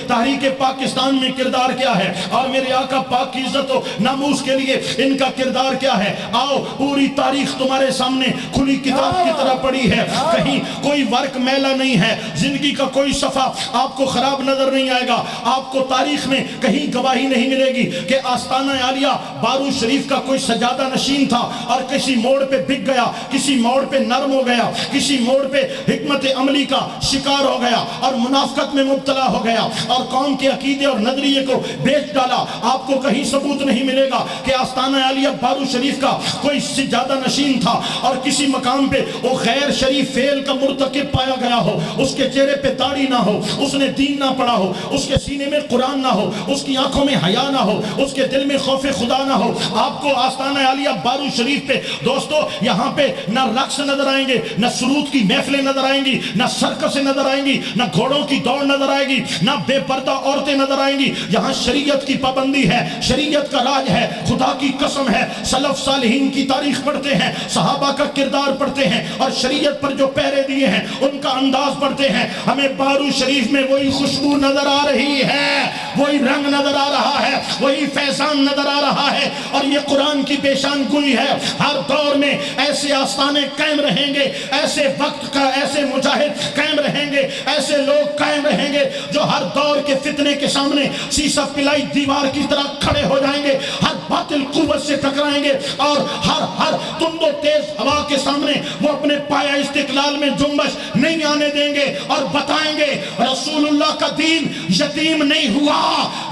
تحریک پاکستان میں کردار کیا ہے، اور میرے آقا پاک کی عزت و ناموس کے لیے ان کا کردار کیا ہے۔ آؤ پوری تاریخ تمہارے سامنے کھلی کتاب کی طرح پڑی ہے، کہیں کوئی ورق میلا نہیں ہے، زندگی کا کوئی صفحہ آپ کو خراب نظر نہیں آئے گا، آپ کو تاریخ میں کہیں گواہی نہیں ملے گی کہ آستانہ عالیہ بارو شریف کا کوئی سجادہ نشین تھا اور کسی موڑ پہ بک گیا، کسی موڑ پہ نرم ہو گیا، کسی موڑ پہ حکمت عملی کا شکار ہو گیا اور منافقت میں مبتلا ہو گیا اور قوم کے عقیدے اور نظریے کو بیچ ڈالا۔ آپ کو کہیں ثبوت نہیں ملے گا کہ آستانہ عالیہ بارو شریف کا کوئی سجادہ نشین تھا اور کسی مقام پہ وہ غیر شریف فعل کا مرتکب پایا گیا ہو، اس کے چہرے پہ داڑھی نہ ہو، اس نے دین نہ پڑھا ہو، اس کے سینے میں قرآن نہ ہو، اس کی آنکھوں میں حیا نہ ہو، اس کے دل میں خوف خدا نہ ہو۔ آپ کو آستانہ عالیہ بارو شریف پہ دوستو یہاں پہ نہ رقص نظر آئیں گے، نہ سرود کی محفلیں نظر آئیں گی، نہ سرکسیں نظر آئیں گی، نہ گھوڑوں کی دوڑ نظر آئے گی، نہ بے پردہ عورتیں نظر آئیں گی۔ یہاں شریعت کی پابندی ہے، شریعت کا راج ہے، خدا کی قسم ہے۔ سلف صالحین کی تاریخ پڑھتے ہیں، صحابہ کا کردار پڑھتے ہیں اور شریعت پر جو پہرے دیے ہیں ان کا انداز پڑھتے ہیں، ہمیں بارو شریف میں وہی خوشبو نظر آ رہی ہے، وہی رنگ نظر آ رہا ہے، وہی فیضان نظر آ رہا ہے۔ اور یہ قرآن کی پیشان گوئی ہے، ہر دور میں ایسے آستانے قائم رہیں گے، ایسے وقت کا ایسے مجاہد قائم رہیں گے، ایسے لوگ قائم رہیں گے جو ہر دور کے فتنے کے سامنے سیسا پلائی دیوار کی طرح کھڑے ہو جائیں گے، ہر باطل قوت سے ٹکرائیں گے اور ہر تند و تیز ہوا کے سامنے وہ اپنے پایا استقلال میں جنبش نہیں آنے دیں گے اور بتائیں گے رسول اللہ کا دین یتیم نہیں ہوا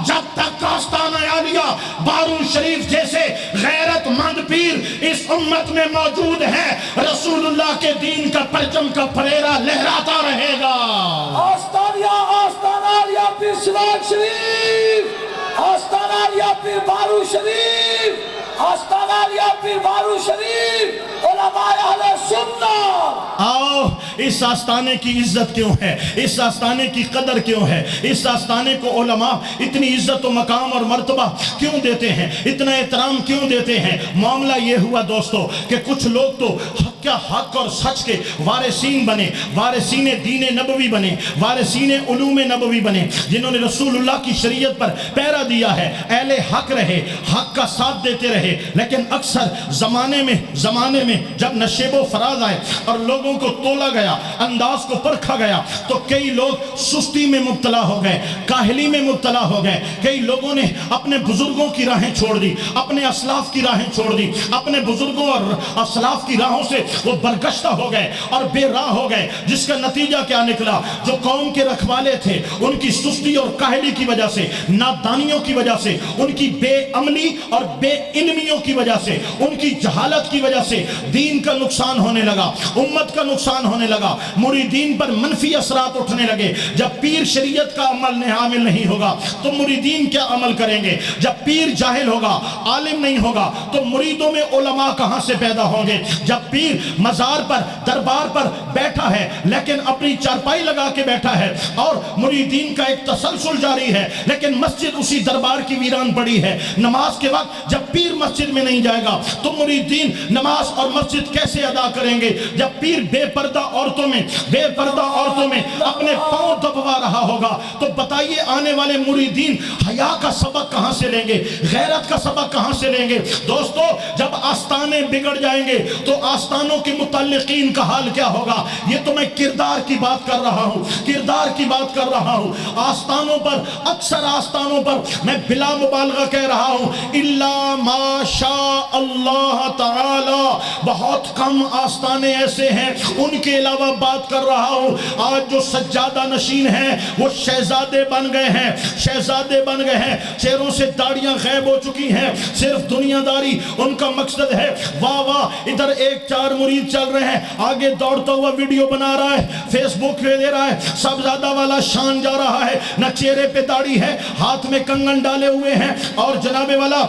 جب تک آستانہ عالیہ بارو شریف جیسے غیرت مند پیر اس امت میں موجود ہے، رسول اللہ کے دین کا پرچم کا پھریرا لہراتا رہے گا۔ آستانہ عالیہ پیر سراج شریف، آستانہ عالیہ پیر بارو شریف، آستانہ عالیہ پیر بارو شریف، علماء اہل سنت۔ آؤ اس آستانے کی عزت کیوں ہے، اس آستانے کی قدر کیوں ہے، اس آستانے کو علماء اتنی عزت و مقام اور مرتبہ کیوں دیتے ہیں، اتنا احترام کیوں دیتے ہیں؟ معاملہ یہ ہوا دوستو کہ کچھ لوگ تو حق اور سچ کے وارثین بنے، وارثین دین نبوی بنے، وارثین علوم نبوی بنے، جنہوں نے رسول اللہ کی شریعت پر پیرا دیا ہے، اہل حق رہے، حق کا ساتھ دیتے رہے۔ لیکن اکثر زمانے میں جب نشیب و فراز آئے اور لوگوں کو تولا گیا، انداز کو پرکھا گیا، تو کئی لوگ سستی میں مبتلا ہو گئے، کاہلی میں مبتلا ہو گئے۔ کئی لوگوں نے اپنے بزرگوں کی راہیں چھوڑ دی، اپنے اسلاف کی راہیں چھوڑ دی، اپنے بزرگوں اور اسلاف کی راہوں سے وہ برگشتہ ہو گئے اور بے راہ ہو گئے، جس کا نتیجہ کیا نکلا؟ جو قوم کے رکھوالے تھے ان کی سستی اور کاہلی کی وجہ سے، نادانیوں کی وجہ سے، ان کی بے عملی اور بے علمیوں کی وجہ سے، ان کی جہالت کی وجہ سے دین کا نقصان ہونے لگا، امت کا نقصان ہونے لگا، مریدین پر منفی اثرات اٹھنے لگے۔ جب پیر شریعت کا عمل عامل نہیں ہوگا تو مریدین کیا عمل کریں گے؟ جب پیر جاہل ہوگا، عالم نہیں ہوگا تو مریدوں میں علماء کہاں سے پیدا ہوں گے؟ جب پیر مزار پر دربار پر بیٹھا ہے لیکن اپنی چارپائی لگا کے بیٹھا ہے اور مریدین کا ایک تسلسل جاری ہے، لیکن مسجد اسی دربار کی ویران پڑی ہے، نماز کے وقت جب پیر مسجد میں نہیں جائے گا تو مریدین نماز اور مسجد مسجد کیسے ادا کریں گے جب پیر بے پردہ عورتوں میں اپنے پاؤں دبوا رہا ہوگا؟ تو بتائیے آنے والے مریدین حیا کا سبق کہاں سے لیں گے، غیرت کا سبق کہاں سے لیں گے؟ دوستو جب آستانے بگڑ جائیں گے تو آستانوں کے متعلقین کا حال کیا ہوگا؟ یہ تو میں کردار کی بات کر رہا ہوں، آستانوں پر، اکثر آستانوں پر میں بلا مبالغہ کہہ رہا ہوں، الا ما شاء اللہ تعالی، بہت کم آستانے ایسے ہیں، ان کے علاوہ بات کر رہا ہوں۔ آج جو سجادہ نشین ہیں وہ شہزادے بن گئے ہیں، چہروں سے داڑیاں غائب ہو چکی ہیں، صرف دنیا داری ان کا مقصد ہے۔ واہ واہ، ادھر ایک چار مرید چل رہے ہیں، آگے دوڑتا ہوا ویڈیو بنا رہا ہے، فیس بک پہ دے رہا ہے، صاحبزادہ والا شان جا رہا ہے، نہ چہرے پہ داڑھی ہے، ہاتھ میں کنگن ڈالے ہوئے ہیں، اور جناب والا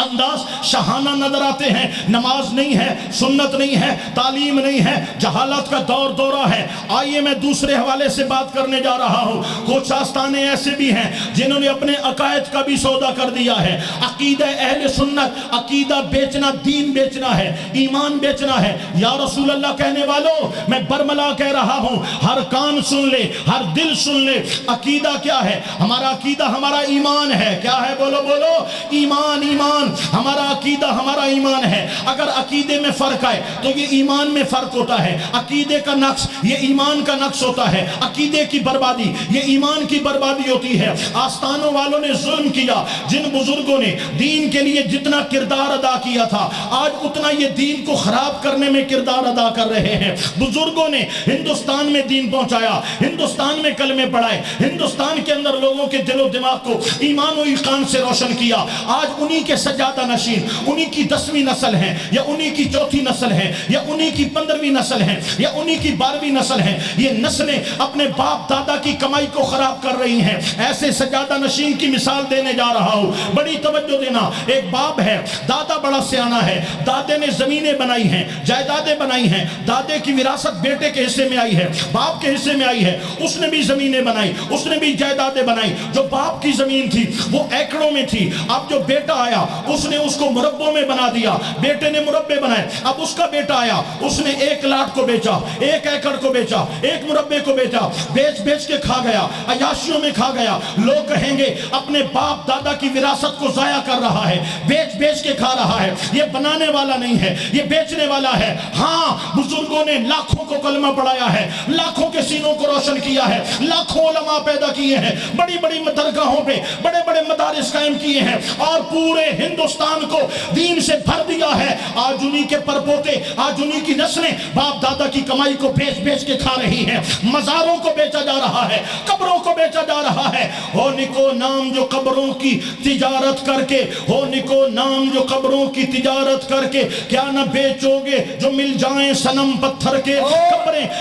انداز شاہانہ نظر آتے ہیں۔ نماز نہیں ہے، سنت نہیں ہے، تعلیم نہیں ہے، جہالت کا دورہ ہے۔ آئیے میں دوسرے حوالے سے بات کرنے جا رہا ہوں۔ کچھ آستانے ایسے بھی ہیں جنہوں نے اپنے عقائد کا بھی سودا کر دیا ہے۔ عقیدہ اہل سنت، عقیدہ بیچنا، دین بیچنا ہے، ایمان بیچنا ہے۔ یا رسول اللہ کہنے والوں، میں برملا کہہ رہا ہوں، ہر کان سن لے، ہر دل سن لے، عقیدہ کیا ہے؟ ہمارا عقیدہ ہمارا ایمان ہے۔ کیا ہے؟ بولو بولو، ایمان، ہمارا عقیدہ ہمارا ایمان ہے۔ اگر عقیدے میں فرق آئے تو یہ ایمان میں فرق ہوتا ہے، عقیدے کا نقص یہ ایمان کا نقص ہوتا ہے، عقیدے کی بربادی یہ ایمان کی بربادی ہوتی ہے۔ آستانوں والوں نے ظلم کیا، جن بزرگوں نے دین کے لیے جتنا کردار ادا کیا تھا آج اتنا یہ دین کو خراب کرنے میں کردار ادا کر رہے ہیں۔ بزرگوں نے ہندوستان میں دین پہنچایا، ہندوستان میں کلمے پڑھائے، ہندوستان کے اندر لوگوں کے دل و دماغ کو ایمان و ایقان سے روشن کیا۔ آج انہی کے سجادہ نشین، انہی کی 10ویں نسل ہے، یا انہی کی 4تھی نسل ہے، یا انہی کی 15ویں نسل ہے، یا انہی کی 12ویں نسل ہے۔ یہ نسلیں اپنے باپ دادا کی کمائی کو خراب کر رہی ہیں۔ ایسے سجادہ نشین کی مثال دینے جا رہا ہوں، بڑی توجہ دینا۔ ایک باپ ہے، دادا بڑا سیانا ہے، دادے نے زمینیں بنائی ہیں، جائیدادیں بنائی ہیں، دادے کی وراثت بیٹے کے حصے میں آئی ہے، باپ کے حصے میں آئی ہے، اس نے بھی زمینیں بنائی، اس نے بھی جائیدادیں بنائی۔ جو باپ کی زمین تھی وہ ایکڑوں میں تھی، اب جو بیٹا آیا اس نے اس کو مربوں میں بنا دیا، بیٹے نے مربے بنائے۔ اب اس کا بیٹا آیا، اس نے 1 لاٹ کو بیچا، 1 ایکڑ کو بیچا، 1 مربے کو بیچا، بیچ کے کھا گیا، عیاشیوں میں کھا گیا۔ لوگ کہیں گے اپنے باپ دادا کی وراثت کو ضائع کر رہا ہے، بیچ کے کھا رہا ہے، یہ بنانے والا نہیں ہے، یہ بیچنے والا ہے۔ ہاں، بزرگوں نے لاکھوں کو کلمہ پڑھایا ہے، لاکھوں کے سینوں کو روشن کیا ہے، لاکھوں علماء پیدا کیے ہیں، بڑی بڑی درگاہوں پہ بڑے بڑے مدارس قائم کیے ہیں، اور پورے ہندوستان کو دین سے بھر دیا ہے۔ آج انہی کے پرپوتے، آج انہی کی نسلیں باپ دادا کی کمائی کو بیچ کے کھا رہی ہیں۔ مزاروں کو بیچا جا رہا ہے، قبروں کو بیچا جا رہا ہے۔ ہو نکو نام جو قبروں کی تجارت کر کے، ہو نکو نام جو قبروں کی تجارت کر کے، کیا نہ بیچو گے جو مل جائیں صنم پتھر کے۔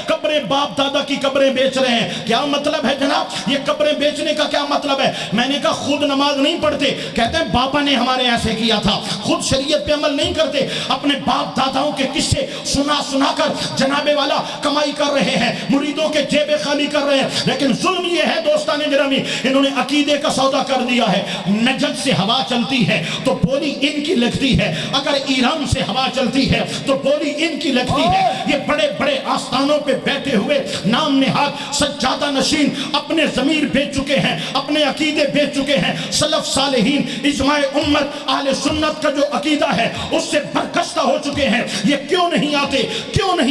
قبریں باپ دادا کی قبریں بیچ رہے ہیں۔ کیا مطلب ہے جناب؟ یہ قبریں بیچنے کا کیا مطلب ہے؟ میں نے کہا خود نماز نہیں پڑھتے، کہتے ہیں باپا نے ہمارے ایسے کیا تھا، خود شریعت پہ عمل نہیں کرتے، اپنے باپ داداؤں کے قصے سنا کر جناب والا کمائی کر رہے ہیں، مریدوں کے جیبیں خالی کر رہے ہیں۔ لیکن ظلم یہ ہے دوستان گرامی، انہوں نے عقیدے کا سودا کر دیا ہے۔ نجد سے ہوا چلتی ہے تو بولی ان کی لگتی ہے، اگر ایران سے ہوا چلتی ہے تو بولی ان کی لگتی ہے۔ یہ بڑے بڑے آستانوں پہ بیٹھے ہوئے نام نہاد سجادہ نشین اپنے ضمیر بیچ چکے ہیں، اپنے عقیدے بیچ چکے ہیں۔ سلف صالحین، اجماع امت، اہل سنت کا جو عقیدہ ہے اس سے برگشتہ ہو چکے ہیں۔ یہ کیوں نہیں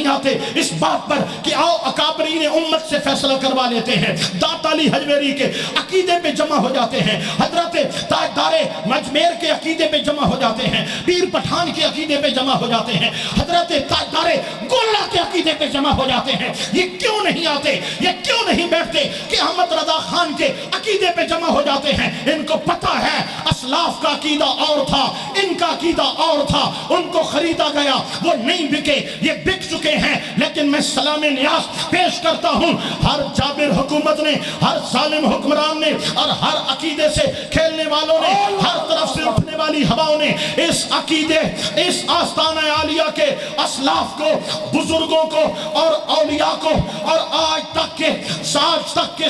آتے اس بات پر کہ آؤ اکابرین امت سے فیصلہ کروا لیتے ہیں۔ داتا علی حجویری کے عقیدے پہ جمع ہو جاتے ہیں، حضرت تاجدار مجمیر کے عقیدے پہ جمع ہو جاتے ہیں، پیر پٹھان کے عقیدے پہ جمع ہو جاتے ہیں، حضرت تاجدار گولڑا کے عقیدے پہ جمع ہو جاتے ہیں۔ یہ کیوں نہیں آتے، یہ کیوں نہیں بیٹھتے کہ احمد رضا خان کے عقیدے پہ جمع ہو جاتے ہیں؟ ان کو پتہ ہے اسلاف کا عقیدہ اور تھا، ان کا عقیدہ اور تھا، ان کو خریدا گیا، وہ نہیں بکے۔ یہ بک چکے ہیں، لیکن میں سلام نیاز پیش کرتا ہوں ہر جابر حکومت نے، ہر ظالم حکمران نے، اور ہر عقیدے سے کھیلنے والوں نے، ہر طرف سے اٹھنے والی ہواؤں نے اس عقیدے، اس آستانہ عالیہ کے اسلاف کو، بزرگوں کو اور اولیاء کو اور آج تک کے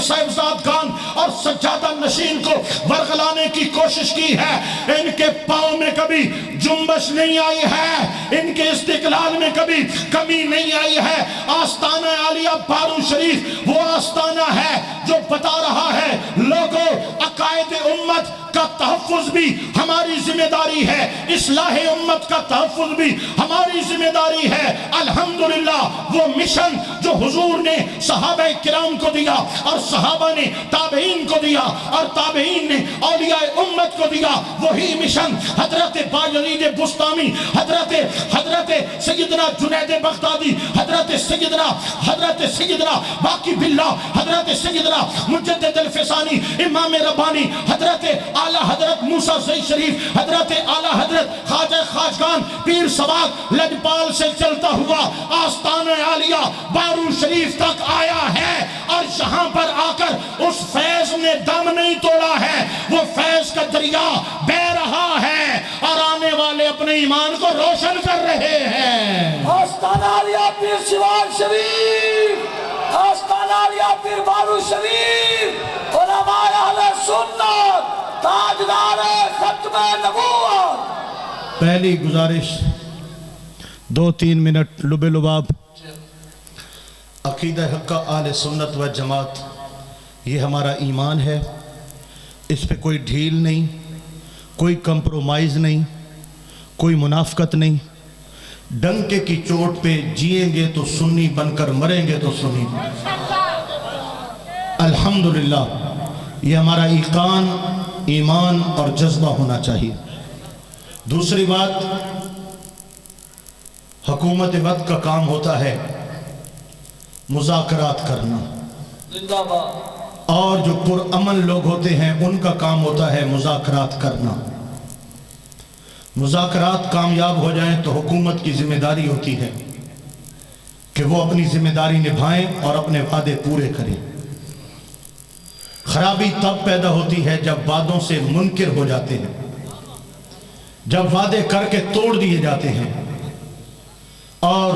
صاحبزادگان اور سجادہ نشین کو ورغلانے کی کوشش کی ہے۔ ان کے پاؤں میں کبھی جنبش نہیں آئی ہے، ان کے استقلال میں کبھی کمی نہیں آئی ہے۔ آستانہ عالیہ بارو شریف وہ آستانہ ہے جو بتا رہا ہے لوگوں، عقائد امت کا تحفظ بھی ہماری ذمہ داری ہے، اصلاح امت کا تحفظ بھی ہماری ذمہ داری ہے۔ الحمدللہ وہ مشن جو حضور نے صحابہ کرام کو دیا اور صحابہ نے تابعین کو دیا اور تابعین نے اولیاء امت کو دیا، وہی مشن حضرت باجلید بستامی، حضرت سیدنا جنید بغدادی، حضرت سیدنا باقی باللہ، حضرت سیدنا مجدد الفسانی، امام ربانی، حضرت اعلیٰ حضرت موسیٰ زئی شریف، حضرت اعلیٰ حضرت خواجہ خواجگان پیر سواد لجپال سے چلتا ہوا آستانہ عالیہ بارو شریف تک آیا ہے، اور یہاں پر آ کر اس فیض نے دم نہیں توڑا ہے، وہ فیض کا دریا بہ رہا ہے اور آنے والے اپنے ایمان کو روشن کر رہے ہیں۔ آستانہ عالیہ پیر سواد شریف، آستانہ عالیہ پیر بارو شریف، علماء اہل سنت، تاجدار ختم نبوت۔ پہلی گزارش 2-3 منٹ لب لباب۔ عقیدہ حقہ اہل سنت و جماعت یہ ہمارا ایمان ہے، اس پہ کوئی ڈھیل نہیں، کوئی کمپرومائز نہیں، کوئی منافقت نہیں۔ ڈنکے کی چوٹ پہ جیئیں گے تو سنی بن کر مریں گے تو سنی۔ الحمدللہ یہ ہمارا ایمان اور جذبہ ہونا چاہیے۔ دوسری بات، حکومت وقت کا کام ہوتا ہے مذاکرات کرنا، زندہ باد۔ اور جو پرامن لوگ ہوتے ہیں ان کا کام ہوتا ہے مذاکرات کرنا۔ مذاکرات کامیاب ہو جائیں تو حکومت کی ذمہ داری ہوتی ہے کہ وہ اپنی ذمہ داری نبھائیں اور اپنے وعدے پورے کریں۔ خرابی تب پیدا ہوتی ہے جب وعدوں سے منکر ہو جاتے ہیں، جب وعدے کر کے توڑ دیے جاتے ہیں اور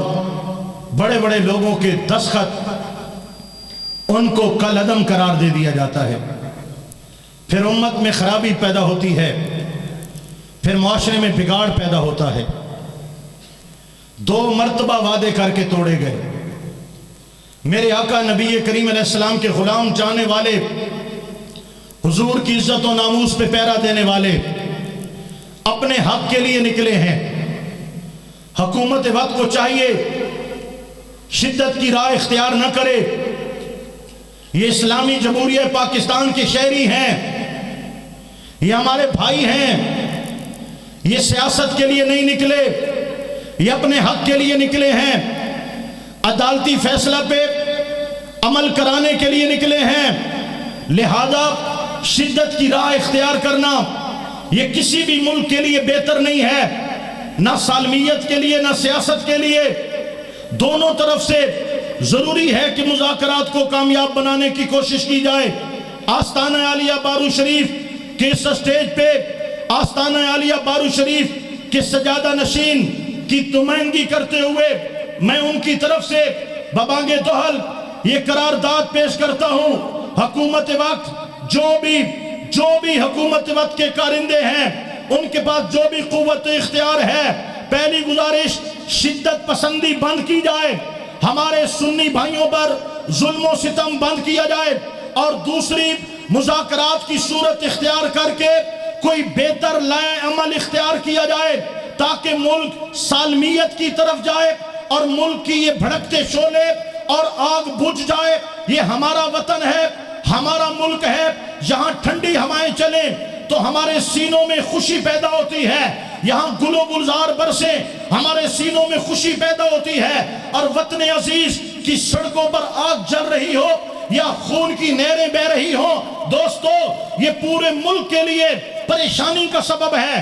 بڑے بڑے لوگوں کے دستخط ان کو کل عدم قرار دے دیا جاتا ہے، پھر امت میں خرابی پیدا ہوتی ہے، پھر معاشرے میں بگاڑ پیدا ہوتا ہے۔ 2 مرتبہ وعدے کر کے توڑے گئے۔ میرے آقا نبی کریم علیہ السلام کے غلام چاہنے والے، حضور کی عزت و ناموس پہ پیرا دینے والے اپنے حق کے لیے نکلے ہیں۔ حکومت وقت کو چاہیے شدت کی راہ اختیار نہ کرے۔ یہ اسلامی جمہوریہ پاکستان کے شہری ہیں، یہ ہمارے بھائی ہیں، یہ سیاست کے لیے نہیں نکلے، یہ اپنے حق کے لیے نکلے ہیں، عدالتی فیصلہ پہ عمل کرانے کے لیے نکلے ہیں۔ لہذا شدت کی راہ اختیار کرنا یہ کسی بھی ملک کے لیے بہتر نہیں ہے، نہ سالمیت کے لیے نہ سیاست کے لیے۔ دونوں طرف سے ضروری ہے کہ مذاکرات کو کامیاب بنانے کی کوشش کی جائے۔ آستانہ عالیہ بارو شریف کے اس سٹیج پہ آستانہ عالیہ بارو شریف کے سجادہ نشین کی نمائندگی کرتے ہوئے میں ان کی طرف سے ببانگ توحل یہ قرارداد پیش کرتا ہوں، حکومت وقت جو بھی حکومت وقت کے کارندے ہیں ان کے پاس جو بھی قوت اختیار ہے، پہلی گزارش شدت پسندی بند کی جائے، ہمارے سنی بھائیوں پر ظلم و ستم بند کیا جائے، اور دوسری مذاکرات کی صورت اختیار کر کے کوئی بہتر لائے عمل اختیار کیا جائے تاکہ ملک سالمیت کی طرف جائے اور ملک کی یہ بھڑکتے شعلے اور آگ بجھ جائے۔ یہ ہمارا وطن ہے، ہمارا ملک ہے، یہاں ٹھنڈی ہوائیں چلیں تو ہمارے سینوں میں خوشی پیدا ہوتی ہے، یہاں گل و گلزار برسیں ہمارے سینوں میں خوشی پیدا ہوتی ہے، اور وطن عزیز کی سڑکوں پر آگ جل رہی ہو یا خون کی نہریں بہ رہی ہوں، دوستو یہ پورے ملک کے لیے پریشانی کا سبب ہے۔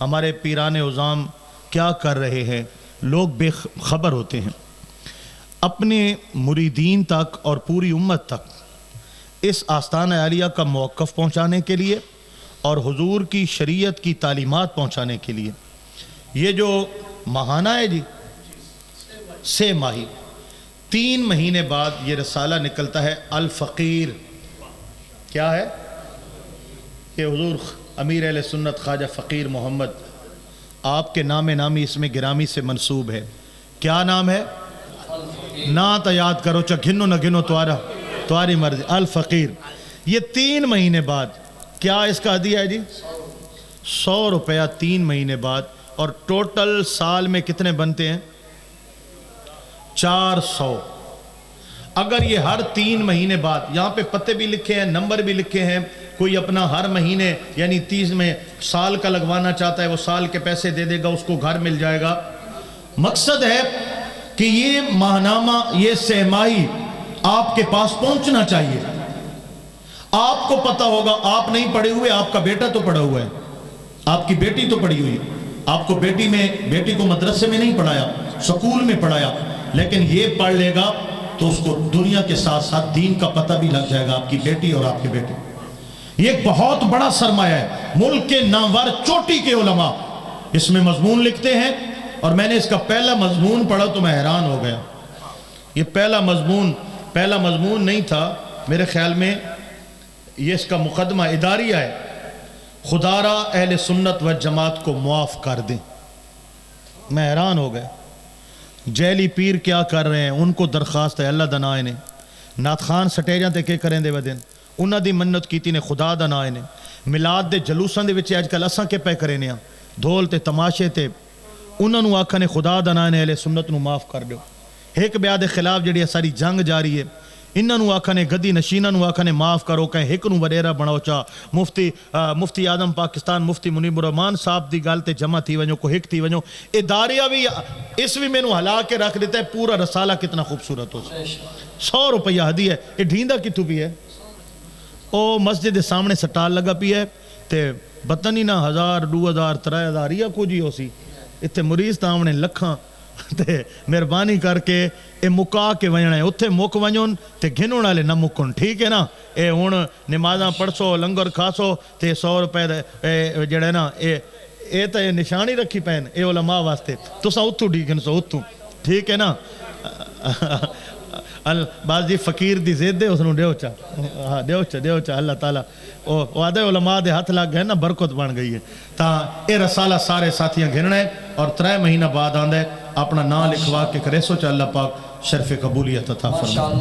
ہمارے پیران عظام کیا کر رہے ہیں، لوگ بے خبر ہوتے ہیں۔ اپنے مریدین تک اور پوری امت تک اس آستانہ عالیہ کا موقف پہنچانے کے لیے اور حضور کی شریعت کی تعلیمات پہنچانے کے لیے یہ جو ماہانہ ہے جی 6 ماہی 3 مہینے بعد یہ رسالہ نکلتا ہے الفقیر۔ کیا ہے کہ حضور امیر اہل سنت خواجہ فقیر محمد آپ کے نام نامی اس میں گرامی سے منسوب ہے۔ کیا نام ہے؟ نعت یاد کرو چا گھنو نہ گھنو تواری مرضی الفقیر۔ یہ 3 مہینے بعد کیا اس کا ہدیہ ہے جی؟ 100 روپیہ 3 مہینے بعد، اور ٹوٹل سال میں کتنے بنتے ہیں؟ 400۔ اگر یہ ہر 3 مہینے بعد، یہاں پہ پتے بھی لکھے ہیں، نمبر بھی لکھے ہیں، کوئی اپنا ہر مہینے یعنی 30 میں سال کا لگوانا چاہتا ہے وہ سال کے پیسے دے دے گا، اس کو گھر مل جائے گا۔ مقصد ہے کہ یہ ماہنامہ، یہ 6 ماہی آپ کے پاس پہنچنا چاہیے۔ آپ کو پتہ ہوگا، آپ نہیں پڑھے ہوئے، آپ کا بیٹا تو پڑھا ہوا ہے، آپ کی بیٹی تو پڑھی ہوئی ہے، آپ کو بیٹی کو مدرسے میں نہیں پڑھایا، سکول میں پڑھایا، لیکن یہ پڑھ لے گا تو اس کو دنیا کے ساتھ ساتھ دین کا پتہ بھی لگ جائے گا، آپ کی بیٹی اور آپ کے بیٹے۔ یہ ایک بہت بڑا سرمایہ ہے۔ ملک کے نامور چوٹی کے علماء اس میں مضمون لکھتے ہیں، اور میں نے اس کا پہلا مضمون پڑھا تو میں حیران ہو گیا۔ یہ پہلا مضمون نہیں تھا میرے خیال میں، یہ اس کا مقدمہ اداریہ ہے، خدا را اہل سنت و جماعت کو معاف کر دیں۔ میں حیران ہو گیا، جیلی پیر کیا کر رہے ہیں، ان کو درخواست ہے اللہ دا نا نے، نات خان سٹیجاں تے کے کریں دے ودن، انہاں دی منت کیتی نے خدا دا نا نے، میلاد دے جلوساں دے وچ اج کل اساں کے پے کرے نے، ڈھول تے تماشے تے، انہاں نو آکھا نے خدا دا نا نے اہل سنت نو معاف کر دیو۔ ایک بیا دے خلاف جڑی ساری جنگ جاری ہے، انہاں نو آکھا نے گدی نشیناں نو آکھا نے معاف کرو، کہ ایک نو وڈیرا بناؤ چا مفتی اعظم پاکستان مفتی منیب الرحمان صاحب دی گل تے جمع تھی ونجو، کو ایک تھی ونجو، اداریہ بھی اس بھی میں نو ہلا کے رکھ دیتا ہے۔ پورا رسالہ کتنا خوبصورت ہو، 100 روپیہ ہدیہ ہے۔ یہ ڈھیندا کتھوں بھی ہے؟ او مسجد دے سامنے سٹال لگا پی ہے تے پتہ نہیں نہ 1000 2000 3000 یا کچھ ہی ہو سی، اتنے مریض تامنے لکھاں تے مہربانی کر کے اے مکا کے ونجنا ہے، اتھے مک ونجن تے گھنون والے نہ مکن، ٹھیک ہے نا؟ اے ہن نمازاں پڑھسو، لنگر کھاسو تے 100 روپے جڑا ہے نا اے تے نشانی رکھی پین اے علماء واسطے، تساں اتھوں ڈیگن سو اتھوں، ٹھیک ہے نا؟ بعض جی فقیر دی زید دے اس نو دیو چا اللہ تعالیٰ او آدھے علماء دے ہاتھ لگ گئے نا، برکت بن گئی ہے۔ تا اے رسالہ سارے ساتھیاں گھننا ہے، اور 3 مہینہ بعد آندہ ہے، اپنا نام لکھوا کے کریسو چا اللہ پاک شرف قبولیت عطا فرمائے۔